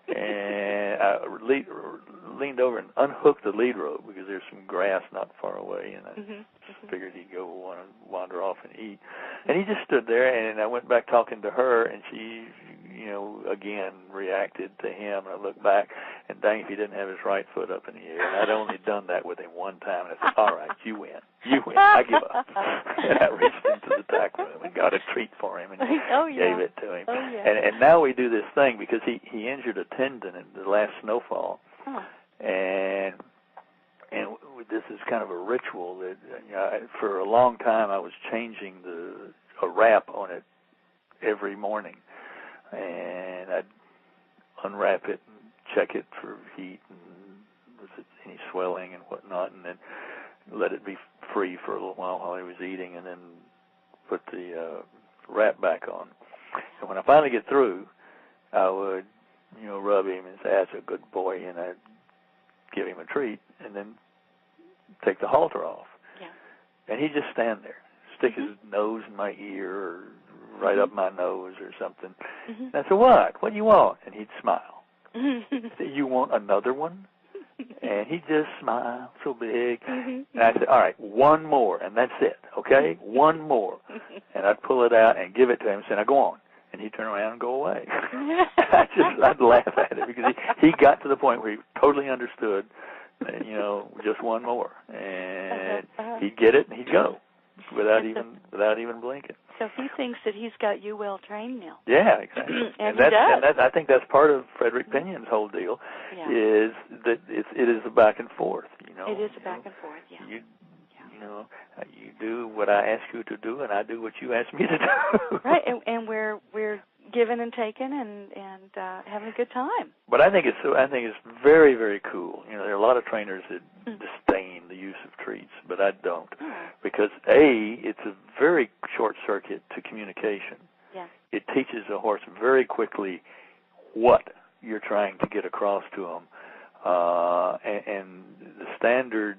And I leaned over and unhooked the lead rope because there's some grass not far away, and I figured he'd go wander off and eat. And he just stood there, and I went back talking to her, and she, again reacted to him. And I looked back, and dang, if he didn't have his right foot up in the air. And I'd only done that with him one time, and I said, all right, you win. I give up. And I reached into the tack room and got a treat for him and gave it to him. And now we do this thing because he injured a tendon in the last snowfall. And this is kind of a ritual that for a long time I was changing a wrap on it every morning. And I'd unwrap it and check it for heat and was it any swelling and whatnot, and then let it be free for a little while he was eating, and then put the wrap back on. And when I finally get through, I would, rub him and say, that's a good boy, and I'd give him a treat, and then take the halter off. Yeah. And he'd just stand there, stick his nose in my ear or right up my nose or something. And I said, what? What do you want? And he'd smile. Say, you want another one? And he'd just smile so big. And I said, all right, one more, and that's it, okay? One more. And I'd pull it out and give it to him and say, now go on. And he'd turn around and go away. I'd laugh at it because he got to the point where he totally understood, just one more. And he'd get it and he'd go without even blinking. So he thinks that he's got you well trained now. Yeah, exactly. and that's I think that's part of Frederick Pinion's whole deal, is that it is a back and forth. It is a back and forth. Yeah. You do what I ask you to do, and I do what you ask me to do. Right, and we're giving and taking and having a good time. But I think it's very, very cool. There are a lot of trainers that disdain the use of treats, but I don't, because it's a very short circuit to communication. Yeah. It teaches a horse very quickly what you're trying to get across to them, and the standard,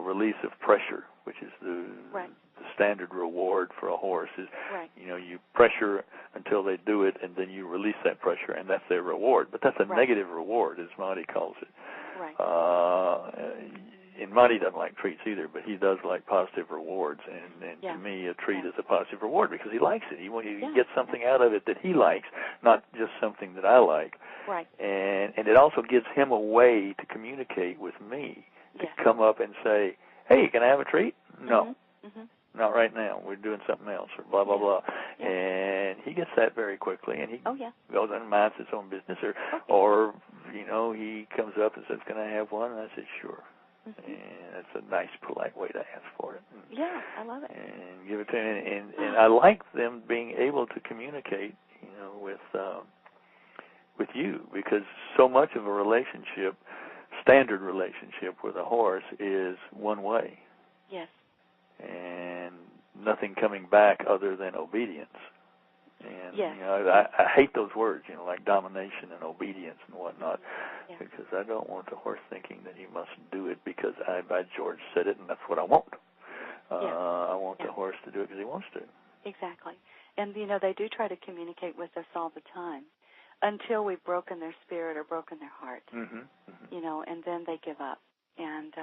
release of pressure, which is the standard reward for a horse is, you pressure until they do it, and then you release that pressure, and that's their reward. But that's a negative reward, as Monty calls it. Right. And Monty doesn't like treats either, but he does like positive rewards. And to me, a treat is a positive reward because he likes it. He gets something out of it that he likes, not just something that I like. Right. And it also gives him a way to communicate with me, to come up and say, hey, can I have a treat? No. Not right now. We're doing something else, or blah, blah, blah. Yeah. And he gets that very quickly, and he goes and minds his own business, or he comes up and says, can I have one? And I said, sure. And it's a nice, polite way to ask for it. Yeah, I love it. And give it to him. And I like them being able to communicate, with with you, because so much of a relationship, standard relationship with a horse, is one way. Yes. And nothing coming back other than obedience. And yes. I hate those words, like domination and obedience and whatnot, because I don't want the horse thinking that he must do it because I, by George, said it and that's what I want. I want the horse to do it because he wants to. Exactly. And, they do try to communicate with us all the time until we've broken their spirit or broken their heart, and then they give up. And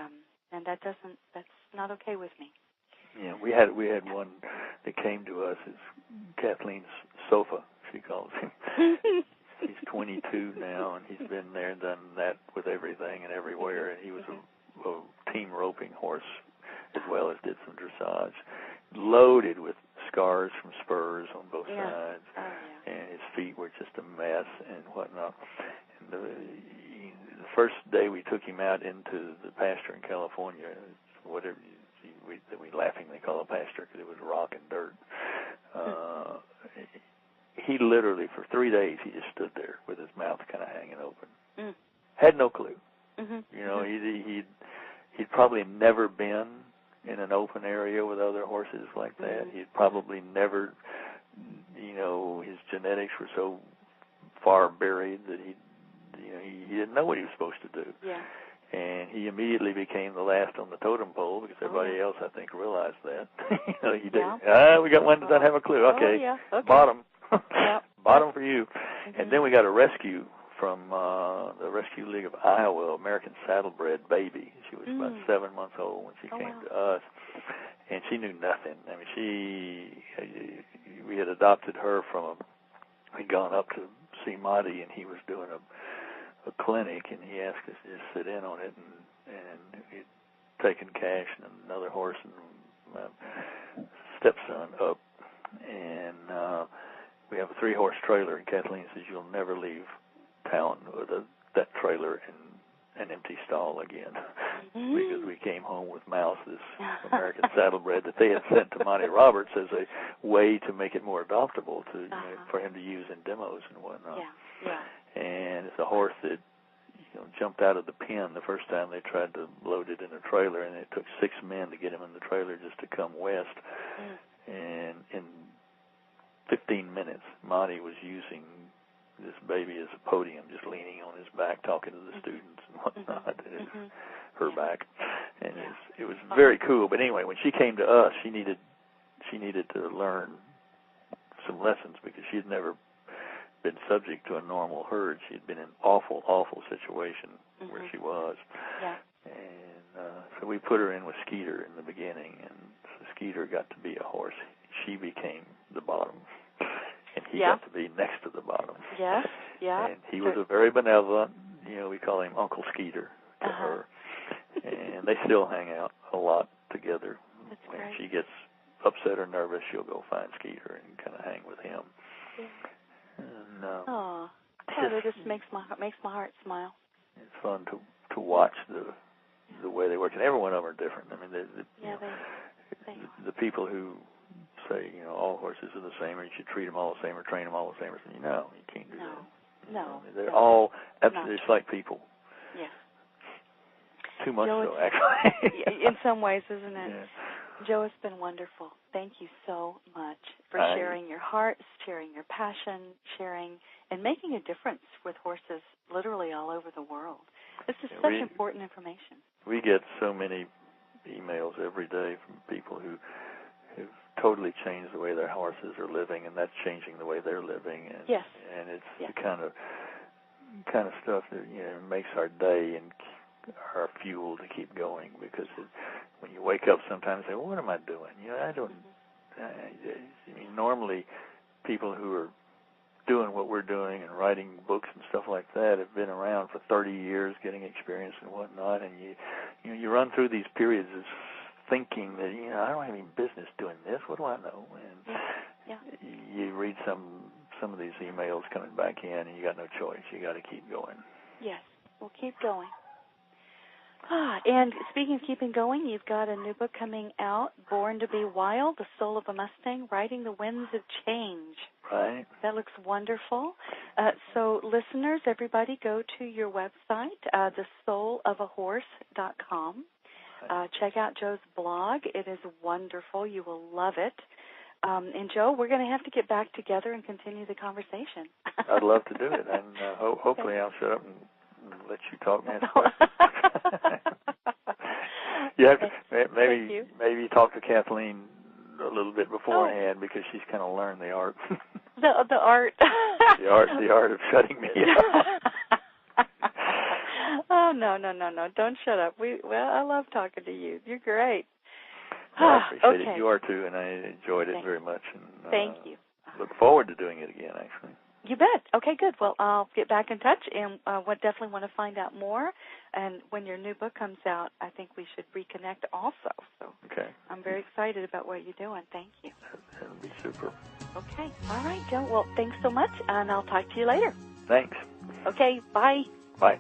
that's not okay with me. Yeah, we had one that came to us. It's Kathleen's sofa, she calls him. He's 22 now, and he's been there and done that with everything and everywhere. And he was a team roping horse as well as did some dressage, loaded with scars from spurs on both sides, and his feet were just a mess and whatnot. And the first day we took him out into the pasture in California, whatever we laughingly call a pasture because it was rock and dirt. He literally, for 3 days, he just stood there with his mouth kind of hanging open. Had no clue. He'd probably never been in an open area with other horses like that. He'd probably never, his genetics were so far buried that he didn't know what he was supposed to do. Yeah. And he immediately became the last on the totem pole because everybody else, I think, realized that. He did. We got one that doesn't have a clue. Okay, bottom. Bottom for you. And then we got a rescue from the Rescue League of Iowa, American Saddlebred baby. She was about 7 months old when she came to us. And she knew nothing. I mean, we had adopted her from we'd gone up to see Monty, and he was doing a clinic, and he asked us to just sit in on it, and he'd taken Cash and another horse and my stepson up, and we have a 3-horse trailer, and Kathleen says, you'll never leave town with that trailer in an empty stall again, because we came home with Mouse, this American Saddlebred that they had sent to Monty Roberts as a way to make it more adoptable for him to use in demos and whatnot. And it's a horse that jumped out of the pen the first time they tried to load it in a trailer, and it took 6 men to get him in the trailer just to come west. And in 15 minutes, Monty was using this baby as a podium, just leaning on his back, talking to the students and whatnot, and her back. And it was very cool. But anyway, when she came to us, she needed to learn some lessons because she had never been subject to a normal herd. She had been in an awful, awful situation where she was. And so we put her in with Skeeter in the beginning, and so Skeeter got to be a horse. She became the bottom, and he got to be next to the bottom. And he was a very benevolent, we call him Uncle Skeeter to her. And they still hang out a lot together. When she gets upset or nervous, she'll go find Skeeter and kind of hang with him. And, it just makes my heart smile. It's fun to watch the way they work, and every one of them are different. I mean, the people who say all horses are the same, or you should treat them all the same, or train them all the same, or something. No, you can't do that. No, they're all absolutely just like people. Yes. Too much so, actually. In some ways, isn't it? Yeah. Joe, it's been wonderful. Thank you so much for sharing your heart, sharing your passion, sharing and making a difference with horses literally all over the world. This is such important information. We get so many emails every day from people who've totally changed the way their horses are living, and that's changing the way they're living. And, and it's the kind of stuff that makes our day and our fuel to keep going, because when you wake up sometimes and say, well, what am I doing? I don't. I mean, normally people who are doing what we're doing and writing books and stuff like that have been around for 30 years, getting experience and whatnot, and you run through these periods of thinking that I don't have any business doing this. What do I know? And you read some of these emails coming back in, and you got no choice. You got to keep going. Yes, we'll keep going. And speaking of keeping going, you've got a new book coming out, Born to be Wild, The Soul of a Mustang, Riding the Winds of Change. Right. That looks wonderful. So listeners, everybody go to your website, thesoulofahorse.com. Check out Joe's blog. It is wonderful. You will love it. And, Joe, we're going to have to get back together and continue the conversation. I'd love to do it, and hopefully I'll shut up and let you talk next. You have to maybe talk to Kathleen a little bit beforehand because she's kind of learned the art. The art. the art of shutting me up. Oh no! Don't shut up. I love talking to you. You're great. Well, I appreciate it. You are too, and I enjoyed it very much. And, thank you. Look forward to doing it again, actually. You bet. Okay, good. Well, I'll get back in touch, and definitely want to find out more. And when your new book comes out, I think we should reconnect also. So okay. I'm very excited about what you're doing. Thank you. That'll be super. Okay. All right, Joe. Well, thanks so much, and I'll talk to you later. Thanks. Okay, bye. Bye.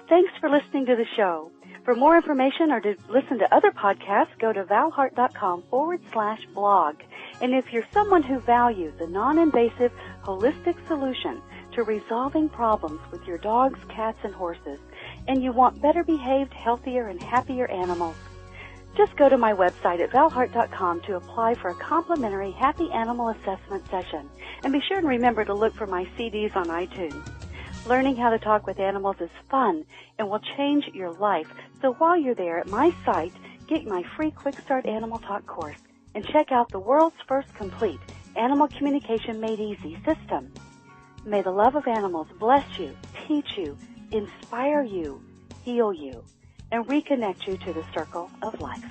Thanks for listening to the show. For more information or to listen to other podcasts, go to valhart.com/blog. And if you're someone who values a non-invasive, holistic solution to resolving problems with your dogs, cats, and horses, and you want better behaved, healthier, and happier animals, just go to my website at valhart.com to apply for a complimentary Happy Animal Assessment session. And be sure and remember to look for my CDs on iTunes. Learning how to talk with animals is fun and will change your life. So while you're there at my site, get my free Quick Start Animal Talk course and check out the world's first complete Animal Communication Made Easy system. May the love of animals bless you, teach you, inspire you, heal you, and reconnect you to the circle of life.